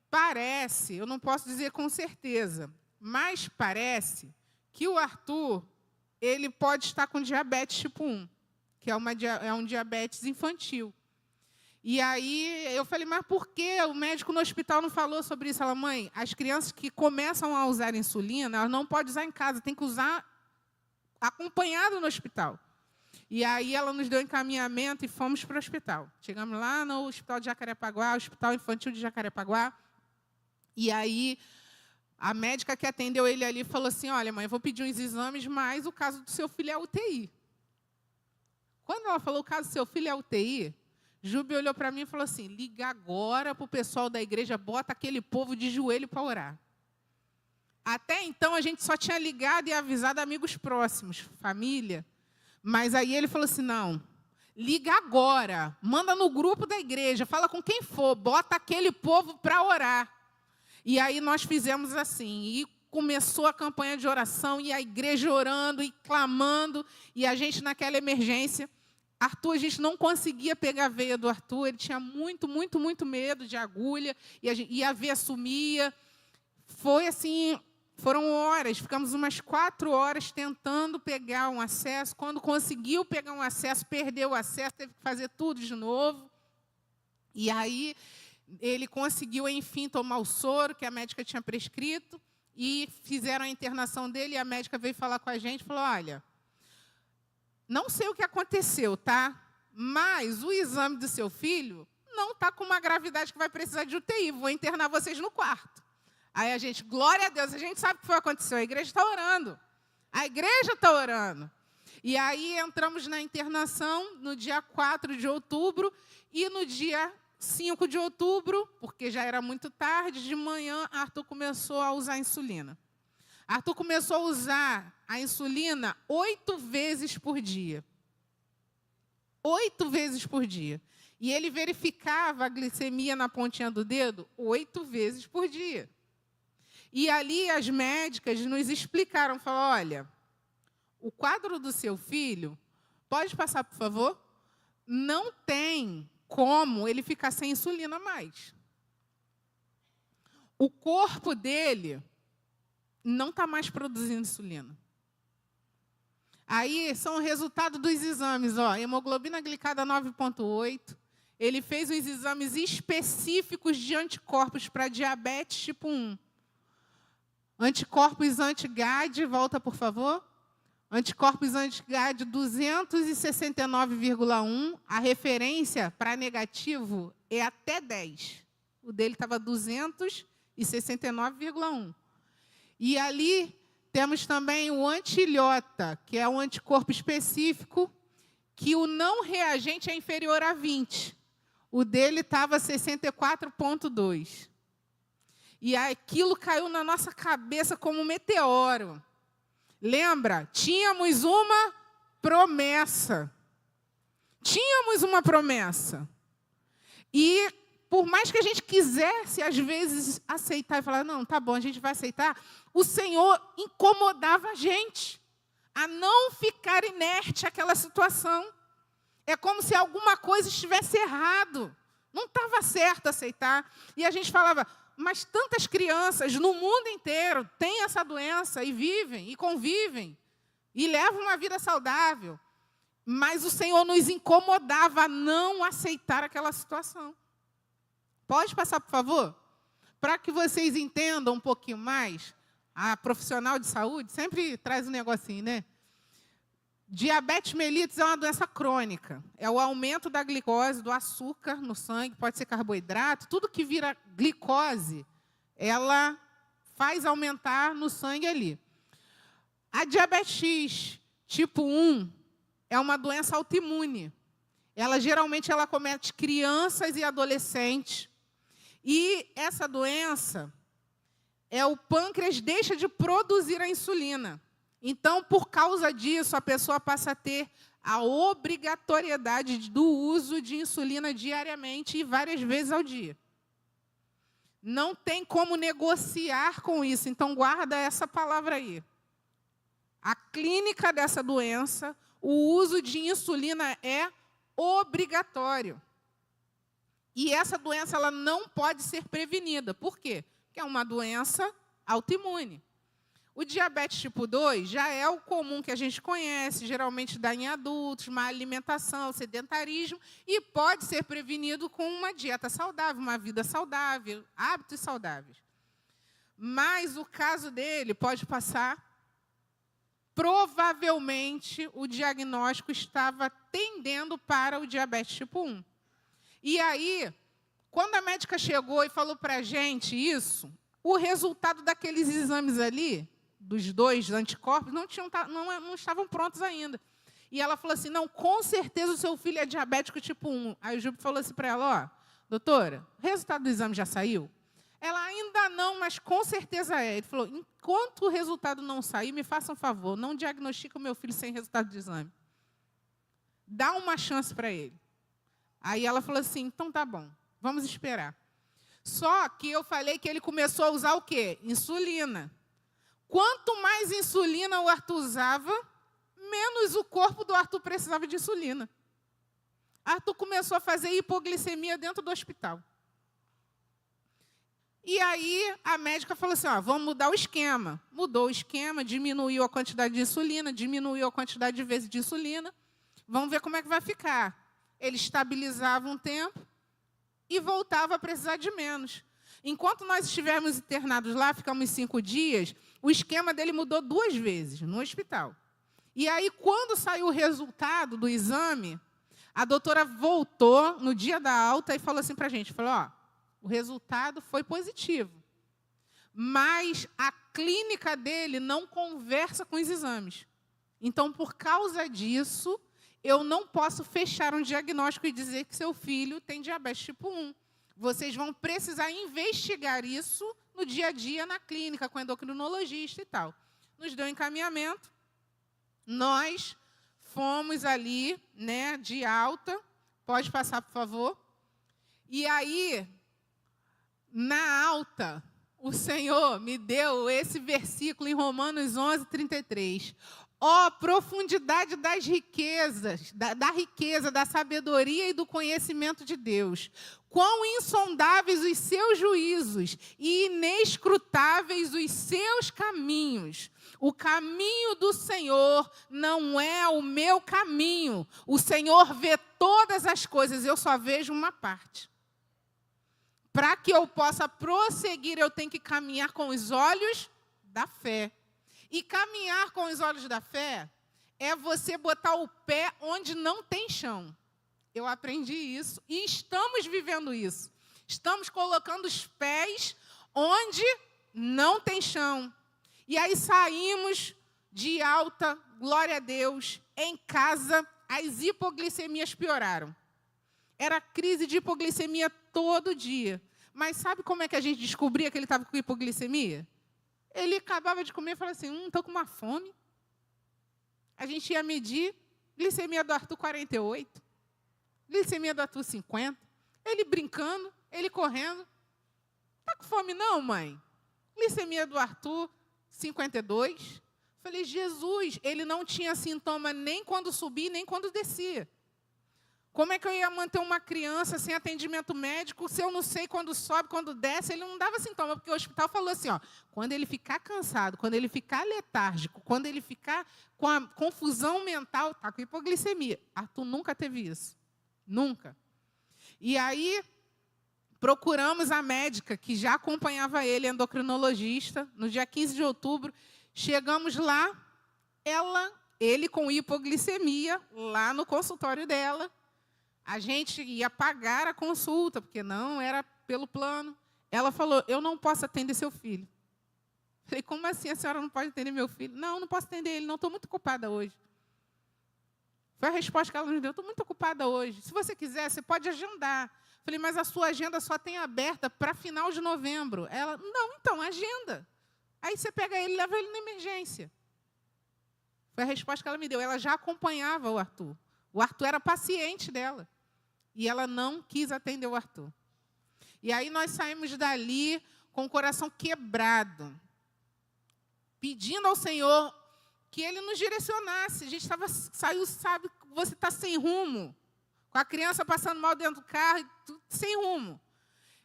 parece, eu não posso dizer com certeza, mas parece que o Arthur, ele pode estar com diabetes tipo 1, que é um diabetes infantil. E aí eu falei: mas por que o médico no hospital não falou sobre isso? Ela: mãe, as crianças que começam a usar insulina, elas não podem usar em casa, tem que usar acompanhado no hospital. E aí ela nos deu encaminhamento e fomos para o hospital. Chegamos lá no Hospital de Jacarepaguá, Hospital Infantil de Jacarepaguá. E aí a médica que atendeu ele ali falou assim: olha, mãe, eu vou pedir uns exames, mas o caso do seu filho é UTI. Quando ela falou o caso do seu filho é UTI, Júbia olhou para mim e falou assim: liga agora para o pessoal da igreja, bota aquele povo de joelho para orar. Até então a gente só tinha ligado e avisado amigos próximos, família. Mas aí ele falou assim: não, liga agora, manda no grupo da igreja, fala com quem for, bota aquele povo para orar. E aí nós fizemos assim, e começou a campanha de oração, e a igreja orando e clamando, e a gente naquela emergência. Arthur, a gente não conseguia pegar a veia do Arthur, ele tinha muito, muito, muito medo de agulha, e a veia sumia. Foi assim, foram horas, ficamos umas 4 horas tentando pegar um acesso. Quando conseguiu pegar um acesso, perdeu o acesso, teve que fazer tudo de novo. E aí ele conseguiu, enfim, tomar o soro que a médica tinha prescrito, e fizeram a internação dele, e a médica veio falar com a gente e falou: olha, não sei o que aconteceu, tá? Mas o exame do seu filho não está com uma gravidade que vai precisar de UTI. Vou internar vocês no quarto. Aí a gente, glória a Deus, a gente sabe o que foi aconteceu. A igreja está orando. A igreja está orando. E aí entramos na internação no dia 4 de outubro. E no dia 5 de outubro, porque já era muito tarde, de manhã, Arthur começou a usar insulina. Arthur começou a usar a insulina 8 vezes por dia. 8 vezes por dia. E ele verificava a glicemia na pontinha do dedo 8 vezes por dia. E ali as médicas nos explicaram, falaram: olha, o quadro do seu filho, pode passar, por favor? Não tem como ele ficar sem insulina mais. O corpo dele não está mais produzindo insulina. Aí são o resultado dos exames, ó, hemoglobina glicada 9,8. Ele fez os exames específicos de anticorpos para diabetes tipo 1. Anticorpos anti-GAD, volta, por favor. Anticorpos anti-GAD 269,1. A referência para negativo é até 10. O dele estava 269,1. E ali temos também o anti-ilhota, que é um anticorpo específico, que o não reagente é inferior a 20. O dele estava 64,2. E aquilo caiu na nossa cabeça como um meteoro. Lembra? Tínhamos uma promessa. Tínhamos uma promessa. E por mais que a gente quisesse, às vezes, aceitar e falar: não, tá bom, a gente vai aceitar, o Senhor incomodava a gente a não ficar inerte àquela situação. É como se alguma coisa estivesse errado. Não estava certo aceitar. E a gente falava: mas tantas crianças no mundo inteiro têm essa doença e vivem, e convivem, e levam uma vida saudável. Mas o Senhor nos incomodava a não aceitar aquela situação. Pode passar, por favor? Para que vocês entendam um pouquinho mais, a profissional de saúde sempre traz um negocinho, né? Diabetes mellitus é uma doença crônica. É o aumento da glicose, do açúcar no sangue, pode ser carboidrato. Tudo que vira glicose, ela faz aumentar no sangue ali. A diabetes tipo 1 é uma doença autoimune. Geralmente ela comete crianças e adolescentes. E essa doença, o pâncreas deixa de produzir a insulina. Então, por causa disso, a pessoa passa a ter a obrigatoriedade do uso de insulina diariamente e várias vezes ao dia. Não tem como negociar com isso. Então, guarda essa palavra aí. A clínica dessa doença, o uso de insulina é obrigatório. E essa doença ela não pode ser prevenida. Por quê? Porque é uma doença autoimune. O diabetes tipo 2 já é o comum que a gente conhece, geralmente dá em adultos, má alimentação, sedentarismo, e pode ser prevenido com uma dieta saudável, uma vida saudável, hábitos saudáveis. Mas o caso dele pode passar, provavelmente o diagnóstico estava tendendo para o diabetes tipo 1. E aí, quando a médica chegou e falou para a gente isso, o resultado daqueles exames ali, dos 2 anticorpos, não estavam prontos ainda. E ela falou assim, não, com certeza o seu filho é diabético tipo 1. Aí o Júlio falou assim para ela, ó, doutora, o resultado do exame já saiu? Ela, ainda não, mas com certeza é. Ele falou, enquanto o resultado não sair, me faça um favor, não diagnostica o meu filho sem resultado de exame. Dá uma chance para ele. Aí ela falou assim, então tá bom, vamos esperar. Só que eu falei que ele começou a usar o quê? Insulina. Quanto mais insulina o Arthur usava, menos o corpo do Arthur precisava de insulina. Arthur começou a fazer hipoglicemia dentro do hospital. E aí a médica falou assim, ó, vamos mudar o esquema. Mudou o esquema, diminuiu a quantidade de insulina, diminuiu a quantidade de vezes de insulina. Vamos ver como é que vai ficar. Ele estabilizava um tempo e voltava a precisar de menos. Enquanto nós estivermos internados lá, ficamos 5 dias, o esquema dele mudou 2 vezes no hospital. E aí, quando saiu o resultado do exame, a doutora voltou no dia da alta e falou assim para a gente, falou, ó, o resultado foi positivo, mas a clínica dele não conversa com os exames. Então, por causa disso, eu não posso fechar um diagnóstico e dizer que seu filho tem diabetes tipo 1. Vocês vão precisar investigar isso no dia a dia na clínica, com o endocrinologista e tal. Nos deu encaminhamento. Nós fomos ali, né, de alta. Pode passar, por favor. E aí, na alta, o Senhor me deu esse versículo em Romanos 11:33. Ó, profundidade das riquezas, da riqueza, da sabedoria e do conhecimento de Deus. Quão insondáveis os seus juízos e inescrutáveis os seus caminhos. O caminho do Senhor não é o meu caminho. O Senhor vê todas as coisas, eu só vejo uma parte. Para que eu possa prosseguir, eu tenho que caminhar com os olhos da fé. E caminhar com os olhos da fé é você botar o pé onde não tem chão. Eu aprendi isso e estamos vivendo isso. Estamos colocando os pés onde não tem chão. E aí saímos de alta, glória a Deus, em casa, as hipoglicemias pioraram. Era crise de hipoglicemia todo dia. Mas sabe como é que a gente descobria que ele estava com hipoglicemia? Ele acabava de comer e falava assim, estou com uma fome. A gente ia medir, glicemia do Arthur 48, glicemia do Arthur 50. Ele brincando, ele correndo. Está com fome não, mãe? Glicemia do Arthur 52. Falei, Jesus, ele não tinha sintoma nem quando subia, nem quando descia. Como é que eu ia manter uma criança sem atendimento médico se eu não sei quando sobe, quando desce? Ele não dava sintoma, porque o hospital falou assim, ó, quando ele ficar cansado, quando ele ficar letárgico, quando ele ficar com a confusão mental, está com hipoglicemia. Arthur nunca teve isso. Nunca. E aí, procuramos a médica que já acompanhava ele, endocrinologista, no dia 15 de outubro. Chegamos lá, ele com hipoglicemia, lá no consultório dela. A gente ia pagar a consulta, porque não era pelo plano. Ela falou, eu não posso atender seu filho. Falei, como assim a senhora não pode atender meu filho? Não, não posso atender ele, não, estou muito ocupada hoje. Foi a resposta que ela nos deu, estou muito ocupada hoje. Se você quiser, você pode agendar. Falei, mas a sua agenda só tem aberta para final de novembro. Ela, não, então, agenda. Aí você pega ele e leva ele na emergência. Foi a resposta que ela me deu. Ela já acompanhava o Arthur. O Arthur era paciente dela. E ela não quis atender o Arthur. E aí nós saímos dali com o coração quebrado, pedindo ao Senhor que Ele nos direcionasse. A gente saiu, sabe, você está sem rumo, com a criança passando mal dentro do carro, tudo sem rumo.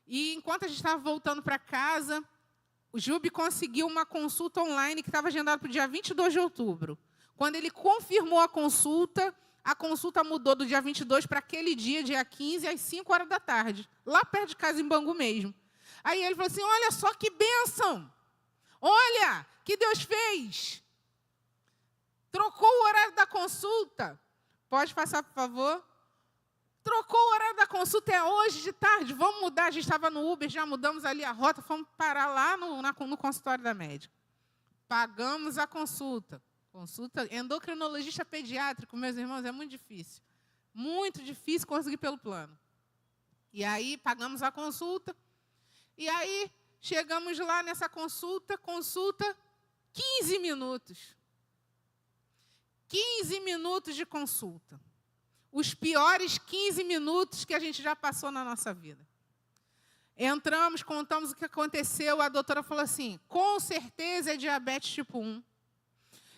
E enquanto a gente estava voltando para casa, o Júbi conseguiu uma consulta online que estava agendada para o dia 22 de outubro. Quando ele confirmou a consulta mudou do dia 22 para aquele dia 15, às 5 horas da tarde, lá perto de casa, em Bangu mesmo. Aí ele falou assim, olha só que bênção, olha, que Deus fez. Trocou o horário da consulta. Pode passar, por favor? Trocou o horário da consulta, é hoje de tarde, vamos mudar. A gente estava no Uber, já mudamos ali a rota, fomos parar lá no consultório da médica. Pagamos a consulta. Consulta endocrinologista pediátrico, meus irmãos, é muito difícil. Muito difícil conseguir pelo plano. E aí, pagamos a consulta. E aí, chegamos lá nessa consulta, 15 minutos. 15 minutos de consulta. Os piores 15 minutos que a gente já passou na nossa vida. Entramos, contamos o que aconteceu, a doutora falou assim, com certeza é diabetes tipo 1.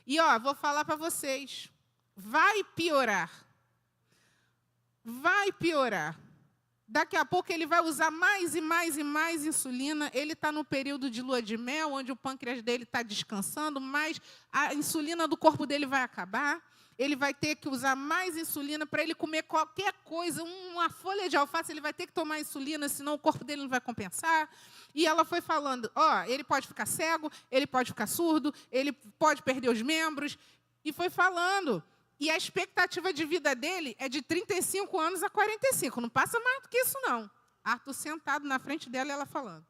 E, vou falar para vocês, vai piorar. Vai piorar. Daqui a pouco ele vai usar mais e mais e mais insulina. Ele está no período de lua de mel, onde o pâncreas dele está descansando, mas a insulina do corpo dele vai acabar. Ele vai ter que usar mais insulina para ele comer qualquer coisa, uma folha de alface, ele vai ter que tomar insulina, senão o corpo dele não vai compensar. E ela foi falando, ele pode ficar cego, ele pode ficar surdo, ele pode perder os membros. E foi falando. E a expectativa de vida dele é de 35 anos a 45. Não passa mais do que isso, não. Arthur sentado na frente dela e ela falando.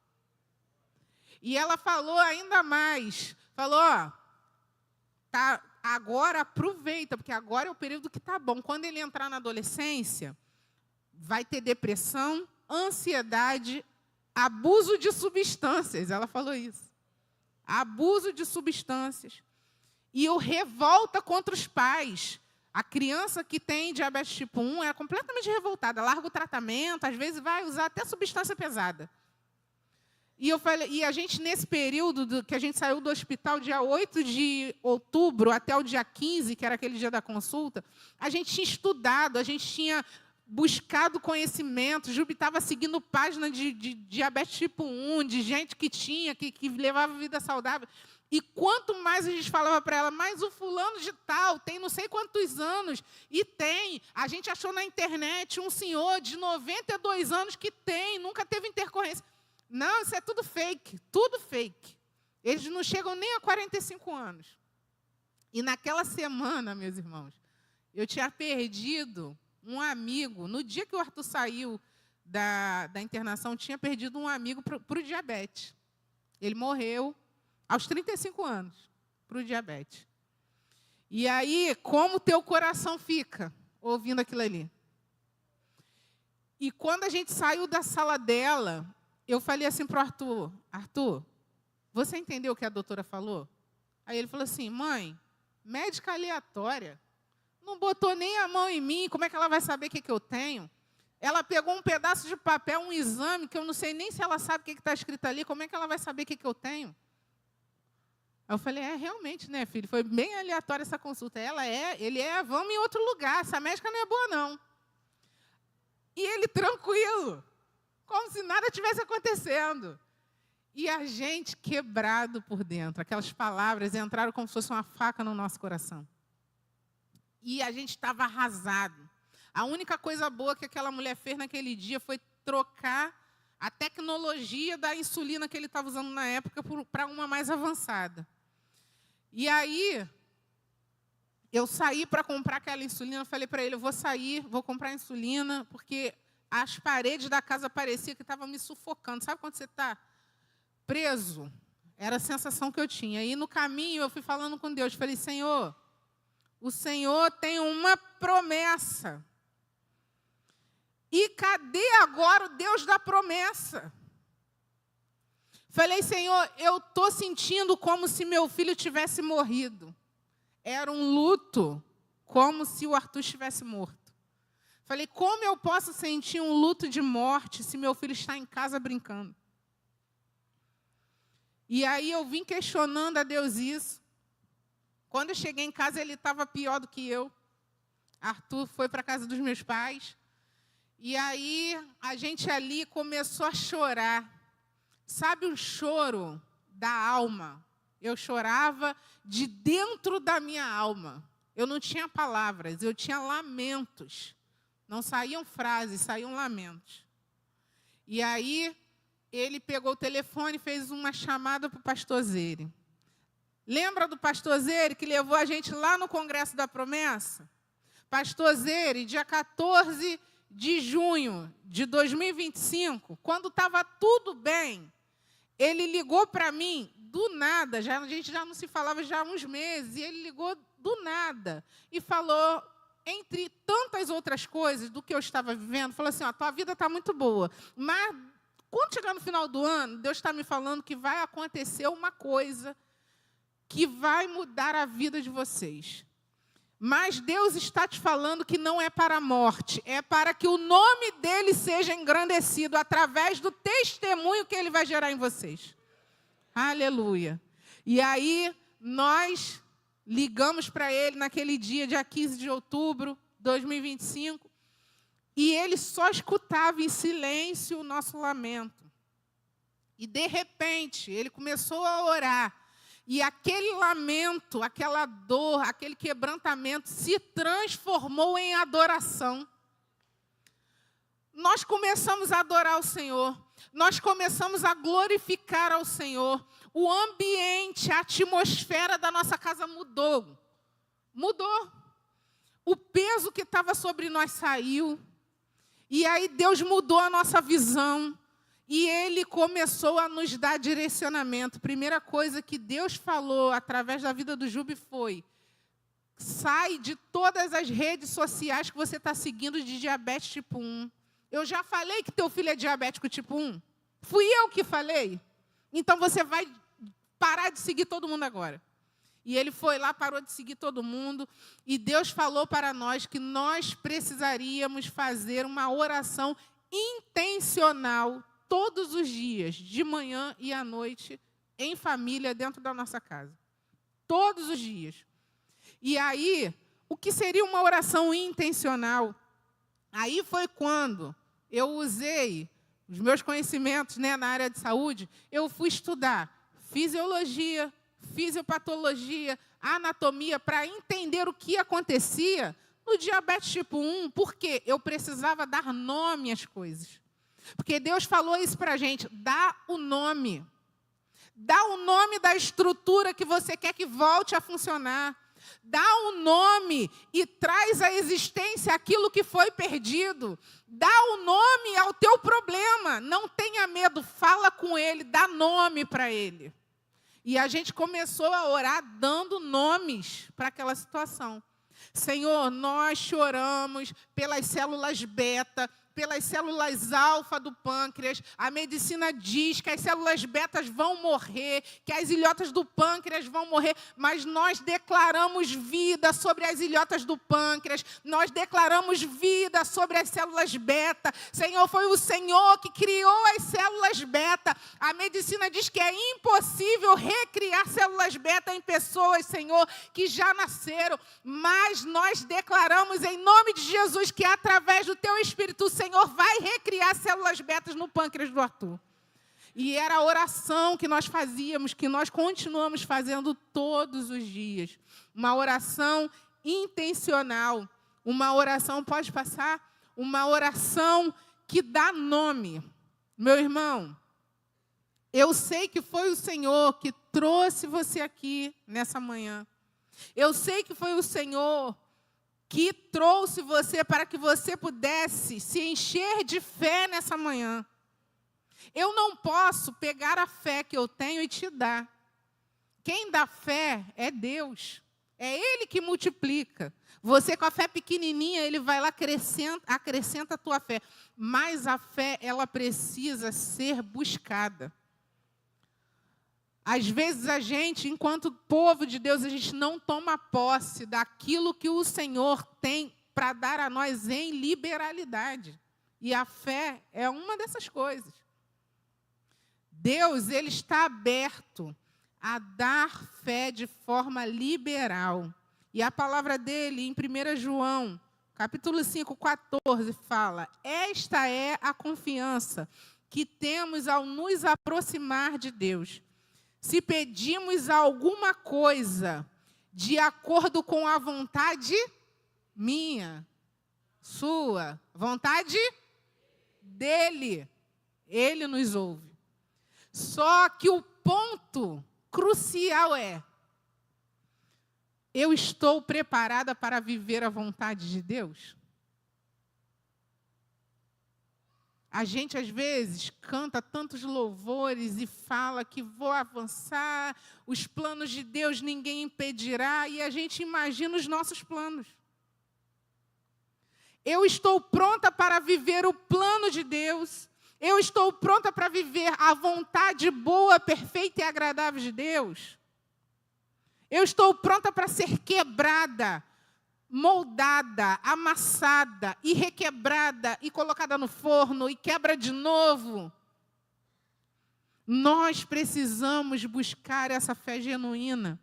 E ela falou ainda mais. Falou, tá, agora aproveita, porque agora é o período que está bom. Quando ele entrar na adolescência, vai ter depressão, ansiedade, abuso de substâncias. Ela falou isso. Abuso de substâncias. E o revolta contra os pais. A criança que tem diabetes tipo 1 é completamente revoltada. Larga o tratamento, às vezes vai usar até substância pesada. E eu falei, e a gente, nesse período que a gente saiu do hospital, dia 8 de outubro até o dia 15, que era aquele dia da consulta, a gente tinha estudado, a gente tinha buscado conhecimento. Jubi estava seguindo página de diabetes tipo 1, de gente que tinha, que levava vida saudável. E quanto mais a gente falava para ela, mas o fulano de tal tem não sei quantos anos, e tem. A gente achou na internet um senhor de 92 anos que tem, nunca teve intercorrência. Não, isso é tudo fake, tudo fake. Eles não chegam nem a 45 anos. E naquela semana, meus irmãos, eu tinha perdido um amigo. No dia que o Arthur saiu da internação, tinha perdido um amigo para o diabetes. Ele morreu aos 35 anos, para o diabetes. E aí, como o teu coração fica ouvindo aquilo ali? E quando a gente saiu da sala dela, eu falei assim para o Arthur, Arthur, você entendeu o que a doutora falou? Aí ele falou assim, mãe, médica aleatória, não botou nem a mão em mim, como é que ela vai saber o que eu tenho? Ela pegou um pedaço de papel, um exame, que eu não sei nem se ela sabe o que está escrito ali, como é que ela vai saber o que eu tenho? Aí eu falei, realmente, né, filho? Foi bem aleatória essa consulta. Ele vamos em outro lugar, essa médica não é boa, não. E ele tranquilo, como se nada tivesse acontecendo. E a gente quebrado por dentro. Aquelas palavras entraram como se fosse uma faca no nosso coração. E a gente estava arrasado. A única coisa boa que aquela mulher fez naquele dia foi trocar a tecnologia da insulina que ele estava usando na época para uma mais avançada. E aí, eu saí para comprar aquela insulina, eu falei para ele, eu vou sair, vou comprar insulina, porque as paredes da casa pareciam que estavam me sufocando. Sabe quando você está preso? Era a sensação que eu tinha. E no caminho, eu fui falando com Deus, falei, Senhor, o Senhor tem uma promessa. E cadê agora o Deus da promessa? Falei, Senhor, eu estou sentindo como se meu filho tivesse morrido. Era um luto, como se o Arthur estivesse morto. Falei, como eu posso sentir um luto de morte se meu filho está em casa brincando? E aí eu vim questionando a Deus isso. Quando eu cheguei em casa, ele estava pior do que eu. Arthur foi para a casa dos meus pais. E aí, a gente ali começou a chorar. Sabe o choro da alma? Eu chorava de dentro da minha alma. Eu não tinha palavras, eu tinha lamentos. Não saíam frases, saíam lamentos. E aí, ele pegou o telefone e fez uma chamada para o pastor Zere. Lembra do pastor Zere que levou a gente lá no Congresso da Promessa? Pastor Zere, dia 14 de junho de 2025, quando estava tudo bem, ele ligou para mim do nada, a gente já não se falava já há uns meses, e ele ligou do nada e falou, entre tantas outras coisas do que eu estava vivendo, falou assim, ó, tua vida está muito boa, mas quando chegar no final do ano, Deus está me falando que vai acontecer uma coisa que vai mudar a vida de vocês. Mas Deus está te falando que não é para a morte, é para que o nome dele seja engrandecido através do testemunho que ele vai gerar em vocês. Aleluia. E aí, nós ligamos para ele naquele dia 15 de outubro de 2025, e ele só escutava em silêncio o nosso lamento. E, de repente, ele começou a orar. E aquele lamento, aquela dor, aquele quebrantamento se transformou em adoração. Nós começamos a adorar o Senhor. Nós começamos a glorificar ao Senhor. O ambiente, a atmosfera da nossa casa mudou. Mudou. O peso que estava sobre nós saiu. E aí Deus mudou a nossa visão. E Ele começou a nos dar direcionamento. Primeira coisa que Deus falou através da vida do Júbi foi: sai de todas as redes sociais que você está seguindo de diabetes tipo 1. Eu já falei que teu filho é diabético tipo 1? Fui eu que falei? Então você vai parar de seguir todo mundo agora. E ele foi lá, parou de seguir todo mundo. E Deus falou para nós que nós precisaríamos fazer uma oração intencional todos os dias, de manhã e à noite, em família, dentro da nossa casa. Todos os dias. E aí, o que seria uma oração intencional? Aí foi quando eu usei os meus conhecimentos, né, na área de saúde, eu fui estudar fisiologia, fisiopatologia, anatomia, para entender o que acontecia no diabetes tipo 1, porque eu precisava dar nome às coisas. Porque Deus falou isso para a gente, dá o nome. Dá o nome da estrutura que você quer que volte a funcionar. Dá o nome e traz à existência aquilo que foi perdido. Dá o nome ao teu problema. Não tenha medo, fala com ele, dá nome para ele. E a gente começou a orar dando nomes para aquela situação. Senhor, nós choramos pelas células beta, pelas células alfa do pâncreas. A medicina diz que as células betas vão morrer, que as ilhotas do pâncreas vão morrer, mas nós declaramos vida sobre as ilhotas do pâncreas, nós declaramos vida sobre as células beta. Senhor, foi o Senhor que criou as células beta. A medicina diz que é impossível recriar células beta em pessoas, Senhor, que já nasceram, mas nós declaramos em nome de Jesus que através do Teu Espírito, Senhor vai recriar células betas no pâncreas do Arthur. E era a oração que nós fazíamos, que nós continuamos fazendo todos os dias. Uma oração intencional. Uma oração, pode passar? Uma oração que dá nome. Meu irmão, eu sei que foi o Senhor que trouxe você aqui nessa manhã. Eu sei que foi o Senhor que trouxe você para que você pudesse se encher de fé nessa manhã. Eu não posso pegar a fé que eu tenho e te dar. Quem dá fé é Deus. É Ele que multiplica. Você com a fé pequenininha, Ele vai lá, acrescenta a tua fé. Mas a fé, ela precisa ser buscada. Às vezes a gente, enquanto povo de Deus, a gente não toma posse daquilo que o Senhor tem para dar a nós em liberalidade. E a fé é uma dessas coisas. Deus, Ele está aberto a dar fé de forma liberal. E a palavra dele, em 1 João, capítulo 5, 14, fala: esta é a confiança que temos ao nos aproximar de Deus. Se pedimos alguma coisa de acordo com a vontade minha, sua, vontade dele, ele nos ouve. Só que o ponto crucial é: eu estou preparada para viver a vontade de Deus? A gente, às vezes, canta tantos louvores e fala que vou avançar, os planos de Deus ninguém impedirá, e a gente imagina os nossos planos. Eu estou pronta para viver o plano de Deus. Eu estou pronta para viver a vontade boa, perfeita e agradável de Deus. Eu estou pronta para ser quebrada, moldada, amassada e requebrada e colocada no forno e quebra de novo. Nós precisamos buscar essa fé genuína,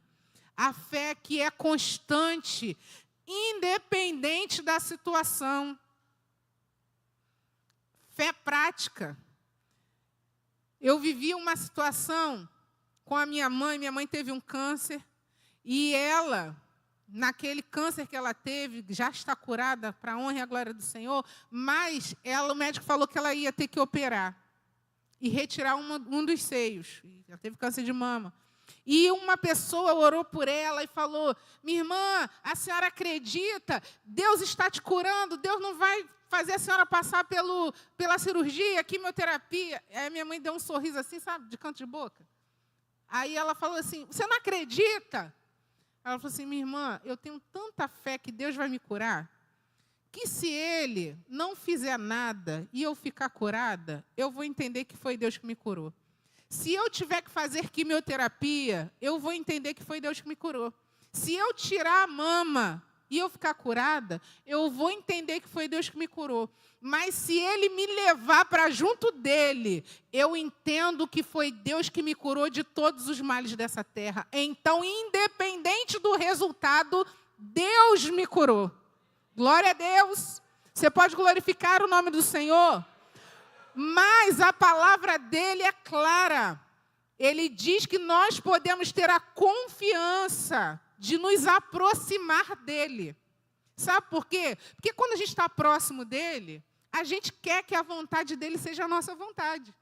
a fé que é constante, independente da situação. Fé prática. Eu vivi uma situação com a minha mãe teve um câncer, e ela, naquele câncer que ela teve, já está curada, para a honra e a glória do Senhor, mas o médico falou que ela ia ter que operar e retirar um dos seios. Ela teve câncer de mama. E uma pessoa orou por ela e falou: minha irmã, a senhora acredita? Deus está te curando, Deus não vai fazer a senhora passar pela cirurgia, quimioterapia. Aí minha mãe deu um sorriso assim, sabe, de canto de boca. Aí ela falou assim: você não acredita? Ela falou assim: minha irmã, eu tenho tanta fé que Deus vai me curar, que se Ele não fizer nada e eu ficar curada, eu vou entender que foi Deus que me curou. Se eu tiver que fazer quimioterapia, eu vou entender que foi Deus que me curou. Se eu tirar a mama e eu ficar curada, eu vou entender que foi Deus que me curou. Mas se Ele me levar para junto dEle, eu entendo que foi Deus que me curou de todos os males dessa terra. Então, independente do resultado, Deus me curou. Glória a Deus. Você pode glorificar o nome do Senhor? Mas a palavra dele é clara. Ele diz que nós podemos ter a confiança de nos aproximar dele. Sabe por quê? Porque quando a gente está próximo dele, a gente quer que a vontade dele seja a nossa vontade.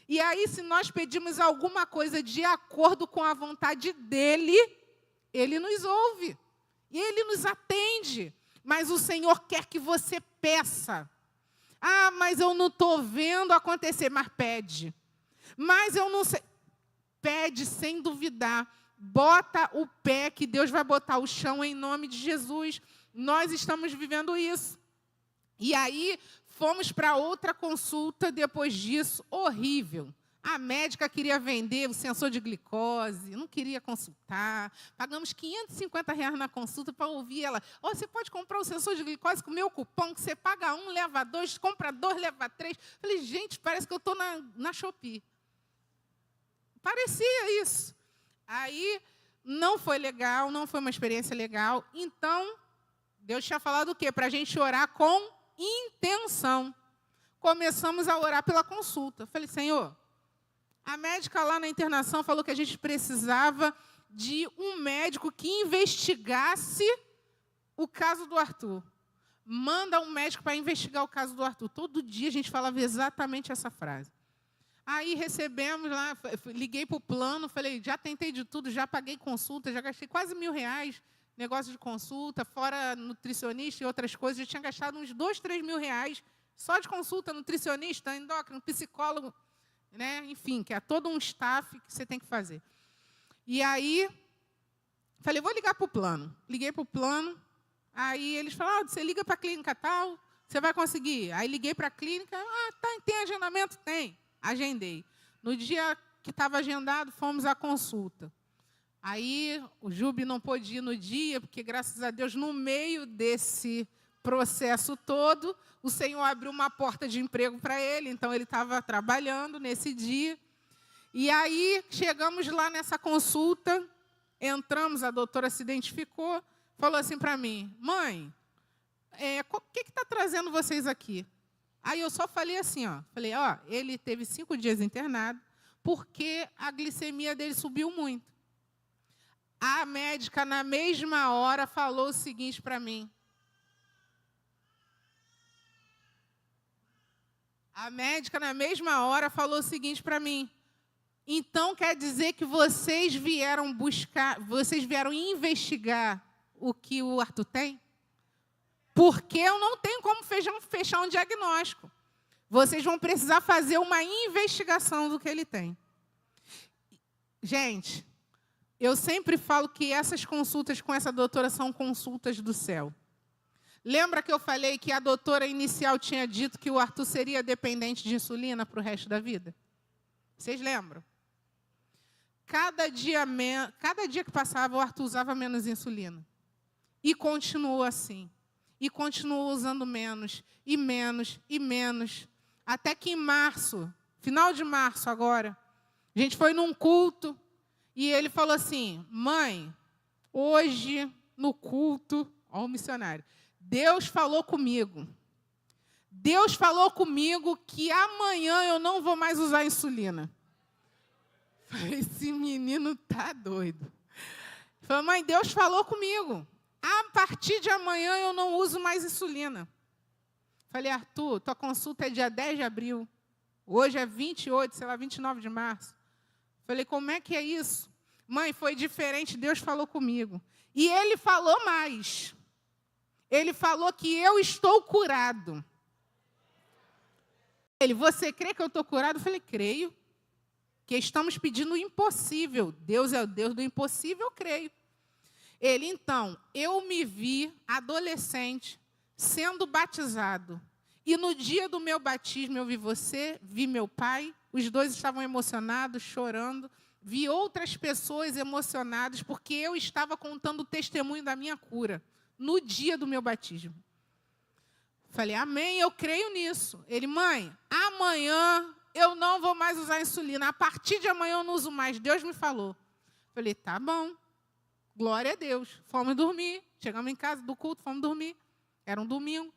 E aí, se nós pedimos alguma coisa de acordo com a vontade dele, ele nos ouve. E ele nos atende. Mas o Senhor quer que você peça. Ah, mas eu não estou vendo acontecer. Mas pede. Mas eu não sei. Pede sem duvidar. Bota o pé que Deus vai botar o chão em nome de Jesus. Nós estamos vivendo isso. E aí, fomos para outra consulta depois disso, horrível. A médica queria vender o sensor de glicose, não queria consultar. Pagamos R$550 na consulta para ouvir ela. Oh, você pode comprar o sensor de glicose com o meu cupom, que você paga 1, leva 2, compra 2, leva 3. Falei, gente, parece que eu estou na Shopee. Parecia isso. Aí, não foi legal, não foi uma experiência legal. Então, Deus tinha falado o quê? Para a gente orar com intenção. Começamos a orar pela consulta. Falei, Senhor, a médica lá na internação falou que a gente precisava de um médico que investigasse o caso do Arthur. Manda um médico para investigar o caso do Arthur. Todo dia a gente falava exatamente essa frase. Aí recebemos lá, liguei para o plano, falei, já tentei de tudo, já paguei consulta, já gastei quase R$1.000, negócio de consulta, fora nutricionista e outras coisas. Já tinha gastado uns R$2, R$3.000 só de consulta, nutricionista, endócrino, psicólogo, né? Enfim, que é todo um staff que você tem que fazer. E aí, falei, vou ligar para o plano. Liguei para o plano, aí eles falaram, você liga para a clínica tal, você vai conseguir. Aí liguei para a clínica, tá, tem agendamento? Tem. Agendei. No dia que estava agendado, fomos à consulta. Aí o Jubi não pôde ir no dia, porque, graças a Deus, no meio desse processo todo, o Senhor abriu uma porta de emprego para ele, então ele estava trabalhando nesse dia. E aí, chegamos lá nessa consulta, entramos, a doutora se identificou, falou assim para mim, mãe, o que está trazendo vocês aqui? Aí eu só falei assim, ele teve 5 dias internado, porque a glicemia dele subiu muito. A médica, na mesma hora, falou o seguinte para mim. A médica, na mesma hora, falou o seguinte para mim. Então, quer dizer que vocês vieram investigar o que o Arthur tem? Porque eu não tenho como fechar um diagnóstico. Vocês vão precisar fazer uma investigação do que ele tem. Gente, eu sempre falo que essas consultas com essa doutora são consultas do céu. Lembra que eu falei que a doutora inicial tinha dito que o Arthur seria dependente de insulina para o resto da vida? Vocês lembram? Cada dia que passava, o Arthur usava menos insulina. E continuou assim. E continuou usando menos, e menos, e menos. Até que em março, final de março agora, a gente foi num culto, e ele falou assim, mãe, hoje no culto, ó o missionário, Deus falou comigo. Deus falou comigo que amanhã eu não vou mais usar insulina. Falei, esse menino está doido. Falei, mãe, Deus falou comigo. A partir de amanhã eu não uso mais insulina. Falei, Arthur, tua consulta é dia 10 de abril. Hoje é 28, 29 de março. Falei, como é que é isso? Mãe, foi diferente, Deus falou comigo. E ele falou mais. Ele falou que eu estou curado. Ele, você crê que eu estou curado? Eu falei, creio. Que estamos pedindo o impossível. Deus é o Deus do impossível, eu creio. Ele, então, eu me vi adolescente, sendo batizado. E no dia do meu batismo, eu vi você, vi meu pai. Os dois estavam emocionados, chorando. Vi outras pessoas emocionadas, porque eu estava contando o testemunho da minha cura. No dia do meu batismo. Falei, amém, eu creio nisso. Ele, mãe, amanhã eu não vou mais usar insulina. A partir de amanhã eu não uso mais. Deus me falou. Falei, tá bom. Glória a Deus. Fomos dormir. Chegamos em casa do culto, fomos dormir. Era um domingo.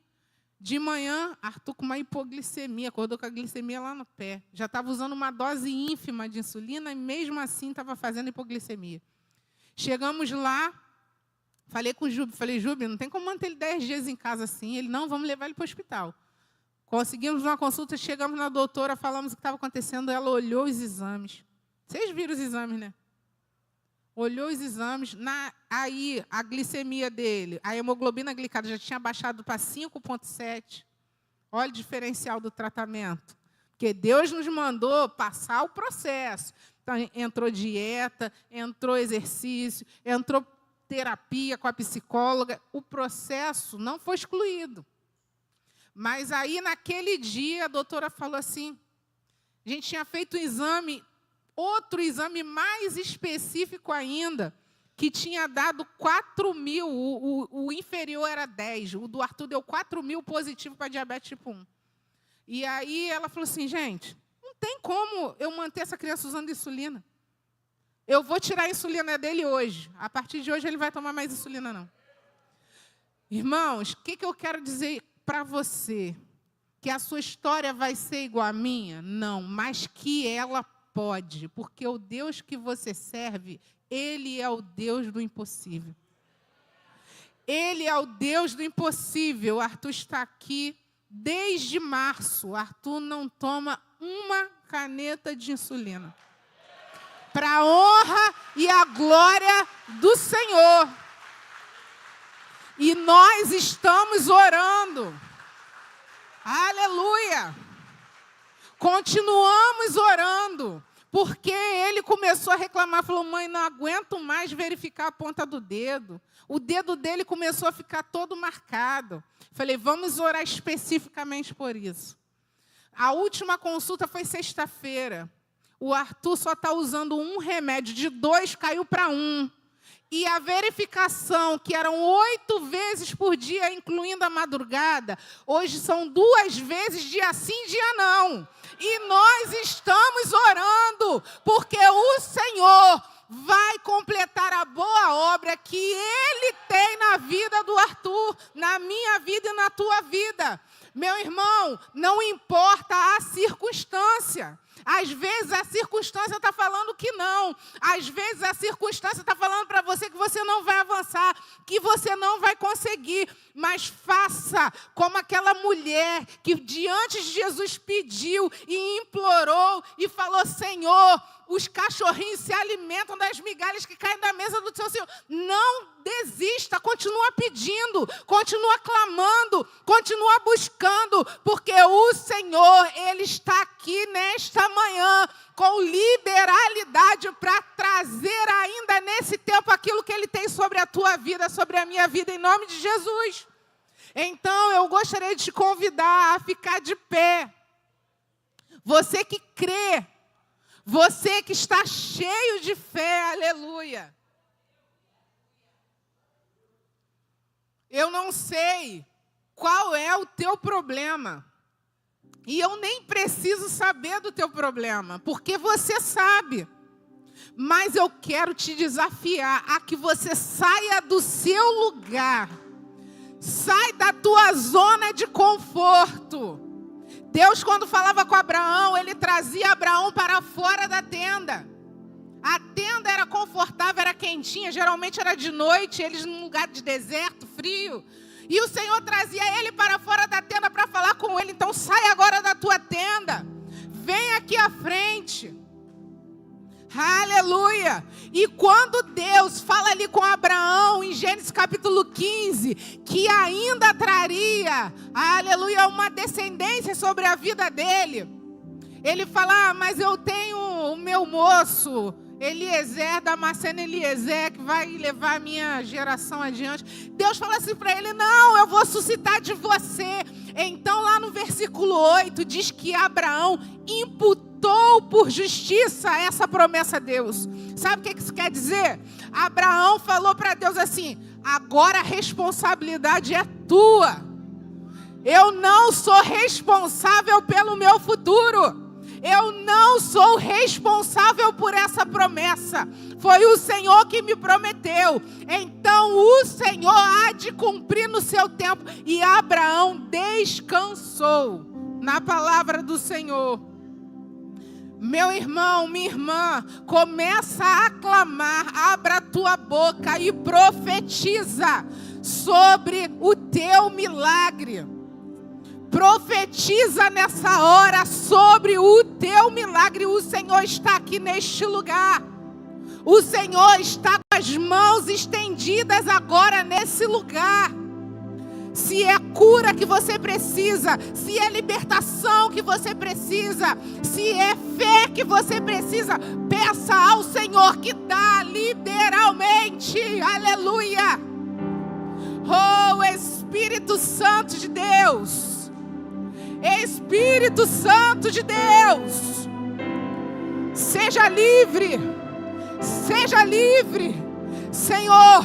De manhã, Arthur com uma hipoglicemia. Acordou com a glicemia lá no pé. Já estava usando uma dose ínfima de insulina e mesmo assim estava fazendo hipoglicemia. Chegamos lá. Falei com o Júbio. Falei, Júbio, não tem como manter ele 10 dias em casa assim. Ele, não, vamos levar ele para o hospital. Conseguimos uma consulta, chegamos na doutora, falamos o que estava acontecendo, ela olhou os exames. Vocês viram os exames, né? Olhou os exames, aí a glicemia dele, a hemoglobina glicada já tinha baixado para 5,7. Olha o diferencial do tratamento. Porque Deus nos mandou passar o processo. Então, entrou dieta, entrou exercício, entrou terapia com a psicóloga. O processo não foi excluído. Mas aí, naquele dia, a doutora falou assim, a gente tinha feito um exame, outro exame mais específico ainda, que tinha dado 4.000, o inferior era 10, o do Arthur deu 4.000 positivo para diabetes tipo 1. E aí ela falou assim, gente, não tem como eu manter essa criança usando insulina. Eu vou tirar a insulina dele hoje. A partir de hoje ele vai tomar mais insulina, não. Irmãos, o que eu quero dizer para você? Que a sua história vai ser igual à minha? Não, mas que ela pode, porque o Deus que você serve, Ele é o Deus do impossível. Ele é o Deus do impossível. O Arthur está aqui desde março. O Arthur não toma uma caneta de insulina. Para a honra e a glória do Senhor. E nós estamos orando. Aleluia! Continuamos orando. Porque ele começou a reclamar. Falou, mãe, não aguento mais verificar a ponta do dedo. O dedo dele começou a ficar todo marcado. Falei, vamos orar especificamente por isso. A última consulta foi sexta-feira. O Arthur só está usando um remédio. De 2 caiu para 1. E a verificação, que eram 8 vezes por dia, incluindo a madrugada, hoje são 2 vezes, dia sim, dia não. E nós estamos orando, porque o Senhor vai completar a boa obra que Ele tem na vida do Arthur, na minha vida e na tua vida. Meu irmão, não importa a circunstância. Às vezes a circunstância está falando que não. Às vezes a circunstância está falando para você que você não vai avançar, que você não vai conseguir. Mas faça como aquela mulher que diante de Jesus pediu e implorou e falou: Senhor, os cachorrinhos se alimentam das migalhas que caem da mesa do seu Senhor. Não desista, continua pedindo, continua clamando, continua buscando, porque o Senhor, Ele está aqui nesta manhã com liberalidade para trazer ainda nesse tempo aquilo que Ele tem sobre a tua vida, sobre a minha vida, em nome de Jesus. Então, eu gostaria de te convidar a ficar de pé. Você que crê, você que está cheio de fé, aleluia. Eu não sei qual é o teu problema. E eu nem preciso saber do teu problema, porque você sabe. Mas eu quero te desafiar a que você saia do seu lugar. Sai da tua zona de conforto. Deus, quando falava com Abraão, Ele trazia Abraão para fora da tenda. A tenda era confortável, era quentinha, geralmente era de noite, eles num lugar de deserto, frio. E o Senhor trazia ele para fora da tenda para falar com ele. Então sai agora da tua tenda, vem aqui à frente. Aleluia! E quando Deus fala ali com Abraão, em Gênesis capítulo 15, que ainda traria, aleluia, uma descendência sobre a vida dele, ele fala: mas eu tenho o meu moço, Eliezer, Damasceno Eliezer, que vai levar a minha geração adiante. Deus fala assim para ele: não, eu vou suscitar de você. Então lá no versículo 8 diz que Abraão imputou por justiça essa promessa a Deus. Sabe o que isso quer dizer? Abraão falou para Deus assim: agora a responsabilidade é tua. Eu não sou responsável pelo meu futuro. Eu não sou responsável por essa promessa. Foi o Senhor que me prometeu. Então o Senhor há de cumprir no seu tempo. E Abraão descansou na palavra do Senhor. Meu irmão, minha irmã, começa a clamar, abra a tua boca e profetiza sobre o teu milagre. Profetiza nessa hora sobre o teu milagre. O Senhor está aqui neste lugar. O Senhor está com as mãos estendidas agora nesse lugar. Se é cura que você precisa, se é libertação que você precisa, se é fé que você precisa, peça ao Senhor que dá liberalmente. Aleluia! Oh, Espírito Santo de Deus! Espírito Santo de Deus, seja livre, seja livre. Senhor,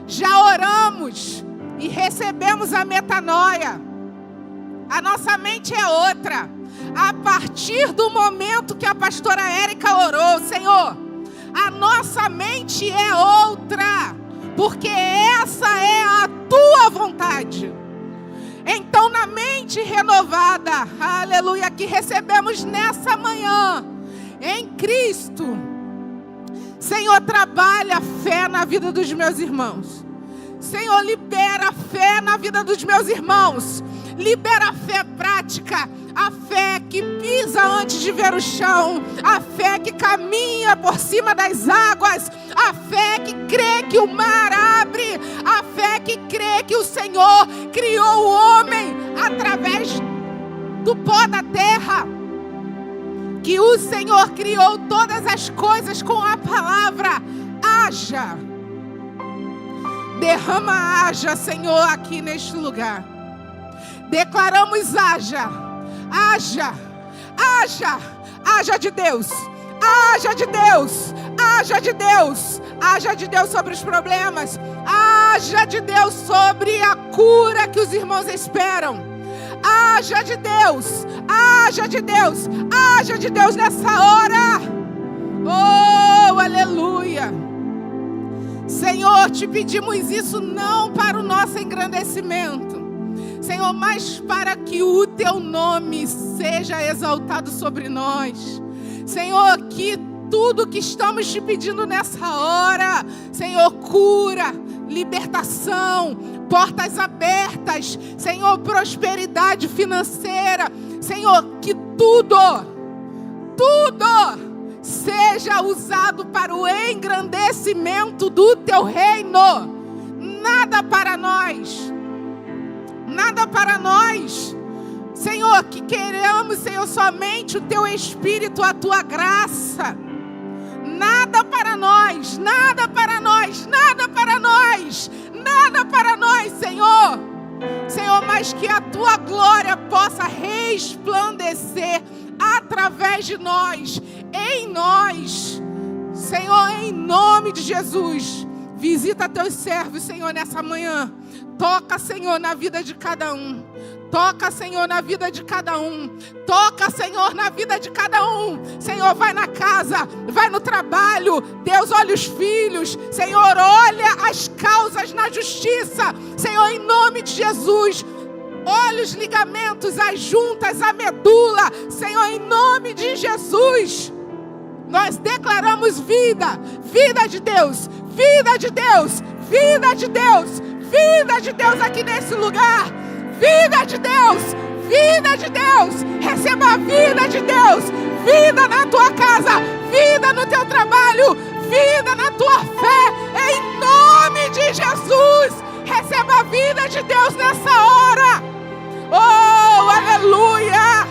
já oramos e recebemos a metanoia. A nossa mente é outra. A partir do momento que a pastora Érica orou, Senhor, a nossa mente é outra, porque essa é a tua vontade. Então, na mente renovada, aleluia, que recebemos nessa manhã, em Cristo, Senhor, trabalha a fé na vida dos meus irmãos. Senhor, libera a fé na vida dos meus irmãos. Libera a fé prática, a fé que pisa antes de ver o chão, a fé que caminha por cima das águas, a fé que crê que o mar abre, a fé que crê que o Senhor criou o homem através do pó da terra, que o Senhor criou todas as coisas com a palavra haja. Derrama haja, Senhor, aqui neste lugar. Declaramos haja, haja, haja, haja de Deus, haja de Deus, haja de Deus, haja de Deus sobre os problemas, haja de Deus sobre a cura que os irmãos esperam, Haja de Deus, haja de Deus, haja de Deus nessa hora. Oh, aleluia. Senhor, te pedimos isso não para o nosso engrandecimento, Senhor, mas para que o Teu nome seja exaltado sobre nós. Senhor, que tudo que estamos te pedindo nessa hora, Senhor, cura, libertação, portas abertas, Senhor, prosperidade financeira, Senhor, que tudo seja usado para o engrandecimento do Teu reino. Nada para nós, Senhor, que queremos, Senhor, somente o Teu Espírito, a Tua graça. Nada para nós, Senhor. Senhor, mas que a Tua glória possa resplandecer através de nós, em nós. Senhor, em nome de Jesus, visita Teus servos, Senhor, nessa manhã. Toca, Senhor, na vida de cada um. Toca, Senhor, na vida de cada um. Toca, Senhor, na vida de cada um. Senhor, vai na casa, vai no trabalho. Deus, olha os filhos. Senhor, olha as causas na justiça. Senhor, em nome de Jesus, olha os ligamentos, as juntas, a medula. Senhor, em nome de Jesus, nós declaramos vida. Vida de Deus, vida de Deus, vida de Deus, vida de Deus aqui nesse lugar. Vida de Deus, vida de Deus, receba a vida de Deus, vida na tua casa, vida no teu trabalho, vida na tua fé, em nome de Jesus, receba a vida de Deus nessa hora. Oh, aleluia,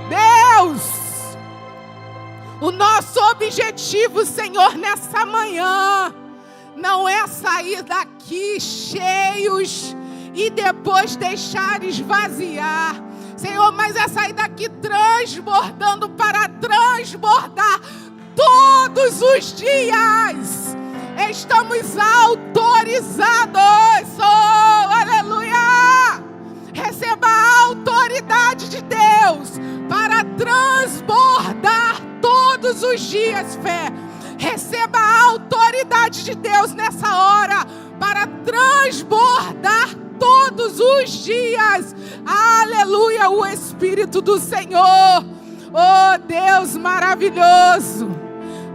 Deus, o nosso objetivo, Senhor, nessa manhã, não é sair daqui cheios e depois deixar esvaziar, Senhor, mas é sair daqui transbordando para transbordar todos os dias. Estamos autorizados, oh, aleluia, receba a autoridade de Deus para transbordar todos os dias, fé. Receba a autoridade de Deus nessa hora para transbordar todos os dias, aleluia, o Espírito do Senhor. Oh Deus maravilhoso,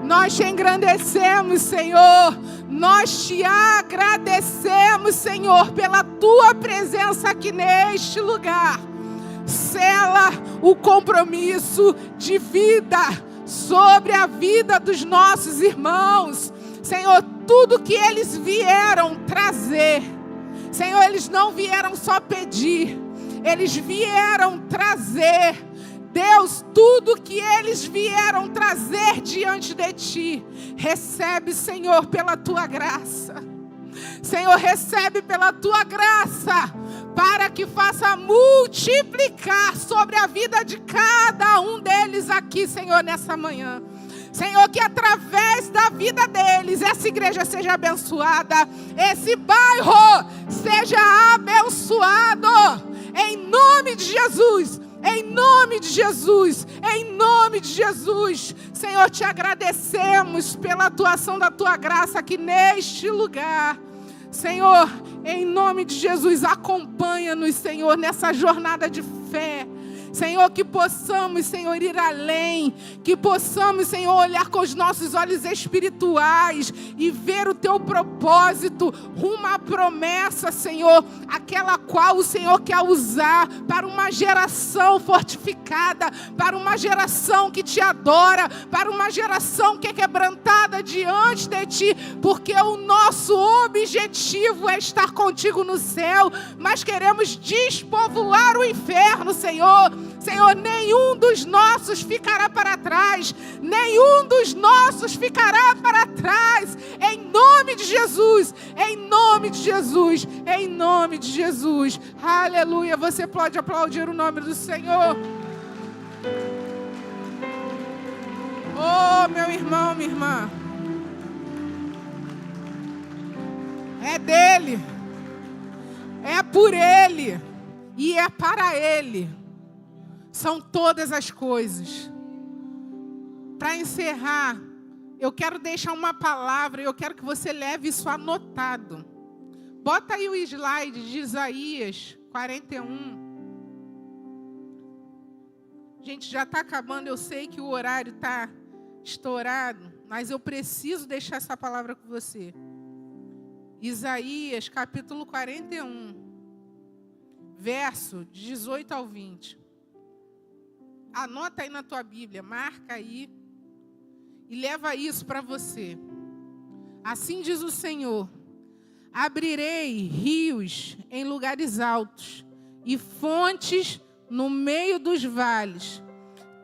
nós te engrandecemos, Senhor, nós te agradecemos, Senhor, pela tua presença aqui neste lugar. Sela o compromisso de vida sobre a vida dos nossos irmãos, Senhor, tudo que eles vieram trazer, Senhor, eles não vieram só pedir, eles vieram trazer. Deus, tudo que eles vieram trazer diante de Ti, recebe, Senhor, pela Tua graça. Senhor, recebe pela Tua graça, para que faça multiplicar sobre a vida de cada um deles aqui, Senhor, nessa manhã. Senhor, que através da vida deles, essa igreja seja abençoada, esse bairro seja abençoado, em nome de Jesus, em nome de Jesus, em nome de Jesus. Senhor, te agradecemos pela atuação da Tua graça aqui neste lugar. Senhor, em nome de Jesus, acompanha-nos, Senhor, nessa jornada de fé. Senhor, que possamos, Senhor, ir além, que possamos, Senhor, olhar com os nossos olhos espirituais e ver o Teu propósito, uma promessa, Senhor, aquela qual o Senhor quer usar para uma geração fortificada, para uma geração que Te adora, para uma geração que é quebrantada diante de Ti, porque o nosso objetivo é estar contigo no céu, mas queremos despovoar o inferno, Senhor. Senhor, nenhum dos nossos ficará para trás, nenhum dos nossos ficará para trás, em nome de Jesus, em nome de Jesus, em nome de Jesus, aleluia. Você pode aplaudir o nome do Senhor. Oh, meu irmão, minha irmã, é dele, é por ele, e é para Ele. São todas as coisas. Para encerrar, eu quero deixar uma palavra, eu quero que você leve isso anotado. Bota aí o slide de Isaías 41. Gente, já está acabando, eu sei que o horário está estourado, mas eu preciso deixar essa palavra com você. Isaías, capítulo 41, verso 18 ao 20. Anota aí na tua Bíblia, marca aí e leva isso para você. Assim diz o Senhor: abrirei rios em lugares altos e fontes no meio dos vales.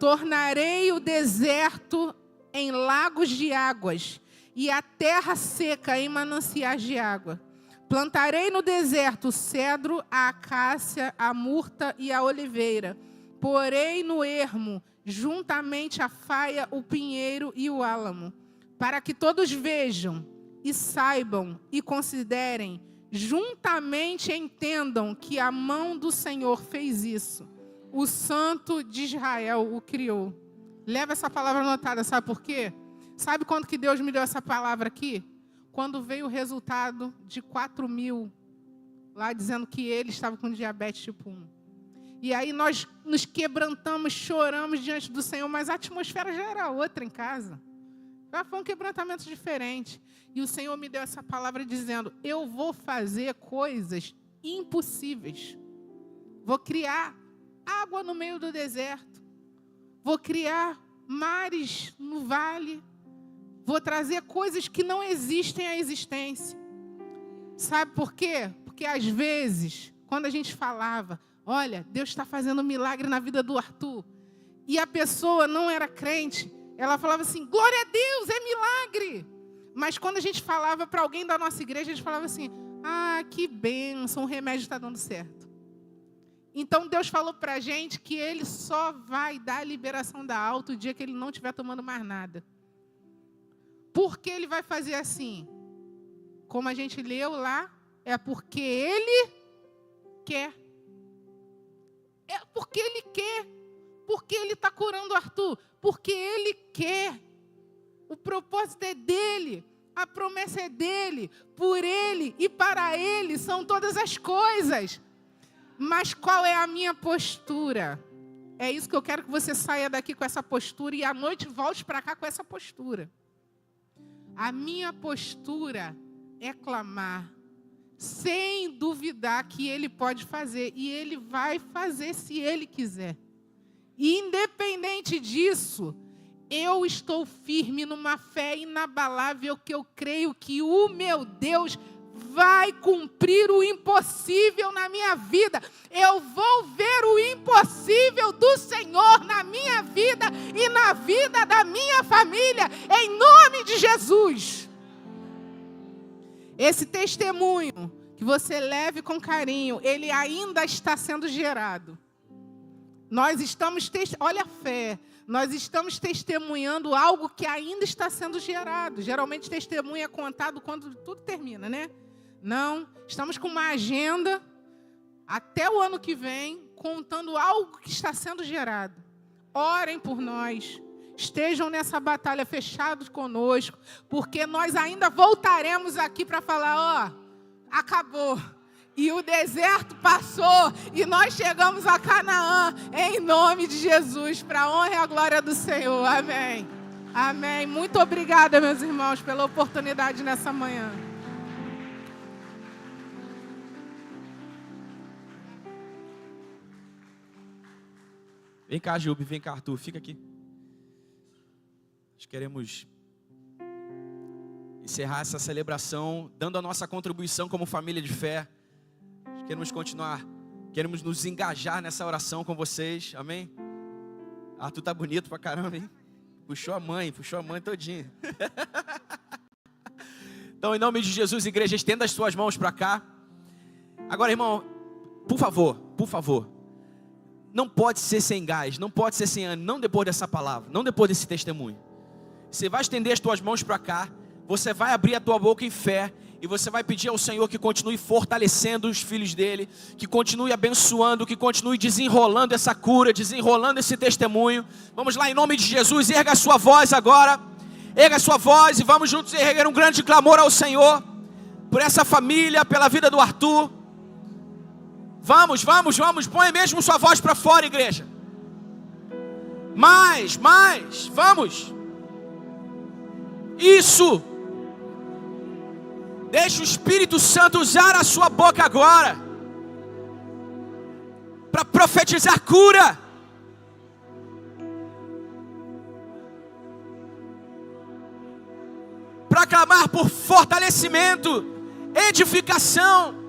Tornarei o deserto em lagos de águas e a terra seca em mananciais de água. Plantarei no deserto o cedro, a acácia, a murta e a oliveira. Porei no ermo, juntamente a faia, o pinheiro e o álamo, para que todos vejam e saibam e considerem, juntamente entendam que a mão do Senhor fez isso. O Santo de Israel o criou. Leva essa palavra anotada, sabe por quê? Sabe quando que Deus me deu essa palavra aqui? Quando veio o resultado de 4.000, lá dizendo que ele estava com diabetes tipo 1. E aí nós nos quebrantamos, choramos diante do Senhor, mas a atmosfera já era outra em casa. Já foi um quebrantamento diferente. E o Senhor me deu essa palavra dizendo: eu vou fazer coisas impossíveis. Vou criar água no meio do deserto. Vou criar mares no vale. Vou trazer coisas que não existem à existência. Sabe por quê? Porque às vezes, quando a gente falava: olha, Deus está fazendo um milagre na vida do Arthur, e a pessoa não era crente, ela falava assim: glória a Deus, é milagre. Mas quando a gente falava para alguém da nossa igreja, a gente falava assim: ah, que bênção, o remédio está dando certo. Então Deus falou para a gente que Ele só vai dar a liberação da alta o dia que Ele não estiver tomando mais nada. Por que Ele vai fazer assim? Como a gente leu lá, é porque Ele quer. É porque Ele quer. Porque Ele está curando o Arthur. Porque Ele quer. O propósito é dEle. A promessa é dEle. Por Ele e para Ele são todas as coisas. Mas qual é a minha postura? É isso que eu quero que você saia daqui com essa postura e à noite volte para cá com essa postura. A minha postura é clamar, sem duvidar que Ele pode fazer. E Ele vai fazer se Ele quiser. E independente disso, eu estou firme numa fé inabalável que eu creio que o meu Deus vai cumprir o impossível na minha vida. Eu vou ver o impossível do Senhor na minha vida e na vida da minha família, em nome de Jesus. Esse testemunho que você leve com carinho, ele ainda está sendo gerado. Nós estamos, olha a fé, nós estamos testemunhando algo que ainda está sendo gerado. Geralmente testemunho é contado quando tudo termina, né? Não, estamos com uma agenda até o ano que vem, contando algo que está sendo gerado. Orem por nós, estejam nessa batalha fechados conosco, porque nós ainda voltaremos aqui para falar: ó, acabou. E o deserto passou e nós chegamos a Canaã, em nome de Jesus, para a honra e a glória do Senhor. Amém. Amém. Muito obrigada, meus irmãos, pela oportunidade nessa manhã. Vem cá, Gilbe, vem cá, Arthur, fica aqui. Nós queremos encerrar essa celebração dando a nossa contribuição como família de fé. Nós queremos continuar, queremos nos engajar nessa oração com vocês, amém? Arthur tá bonito pra caramba, hein? Puxou a mãe todinha. Então, em nome de Jesus, igreja, estenda as suas mãos para cá. Agora, irmão, por favor. Não pode ser sem gás, não pode ser sem ânimo, não depois dessa palavra, não depois desse testemunho. Você vai estender as tuas mãos para cá, você vai abrir a tua boca em fé E você vai pedir ao Senhor que continue fortalecendo os filhos dele, que continue abençoando, que continue desenrolando essa cura, desenrolando esse testemunho. Vamos lá, em nome de Jesus, erga a sua voz agora. Erga a sua voz e vamos juntos erguer um grande clamor ao Senhor, por essa família, pela vida do Arthur. Vamos, põe mesmo sua voz para fora, igreja. Mais, vamos. Isso. Deixa o Espírito Santo usar a sua boca agora para profetizar cura. Para clamar por fortalecimento, edificação.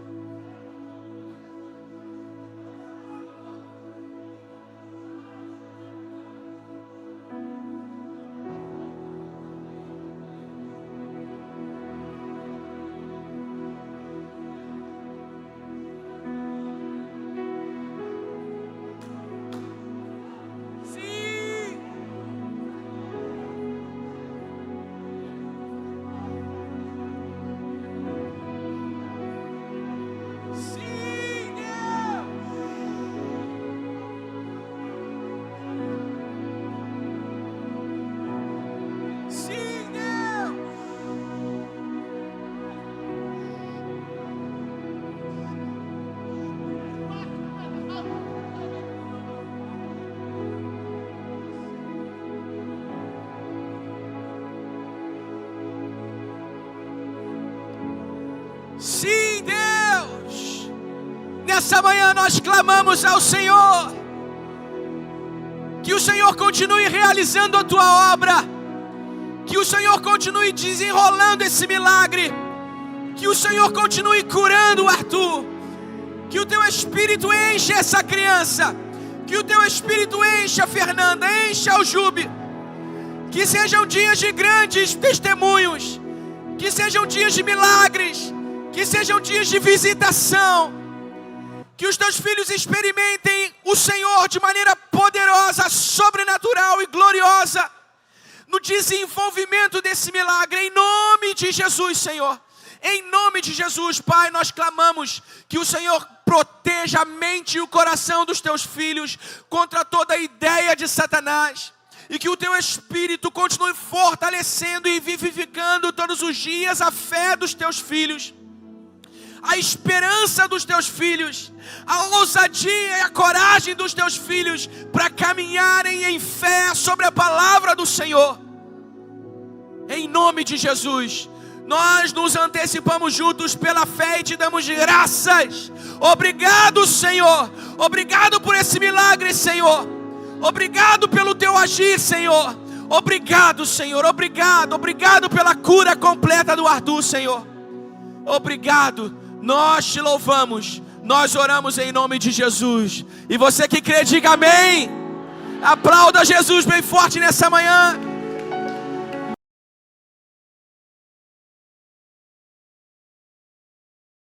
Sim, Deus. Nessa manhã nós clamamos ao Senhor, que o Senhor continue realizando a tua obra, que o Senhor continue desenrolando esse milagre, que o Senhor continue curando o Arthur, que o teu Espírito encha essa criança, que o teu Espírito encha a Fernanda, encha o Jube, que sejam dias de grandes testemunhos, que sejam dias de milagres, que sejam dias de visitação, que os teus filhos experimentem o Senhor de maneira poderosa, sobrenatural e gloriosa, no desenvolvimento desse milagre, em nome de Jesus, Senhor. Em nome de Jesus, Pai, nós clamamos que o Senhor proteja a mente e o coração dos teus filhos contra toda ideia de Satanás, e que o teu Espírito continue fortalecendo e vivificando todos os dias a fé dos teus filhos, a esperança dos teus filhos, a ousadia e a coragem dos teus filhos para caminharem em fé sobre a palavra do Senhor. Em nome de Jesus, nós nos antecipamos juntos pela fé e te damos graças. Obrigado, Senhor. Obrigado por esse milagre, Senhor. Obrigado pelo teu agir, Senhor. Obrigado, Senhor. Obrigado pela cura completa do Arthur, Senhor. Obrigado. Nós te louvamos, nós oramos em nome de Jesus. E você que crê, diga amém. Aplauda Jesus bem forte nessa manhã.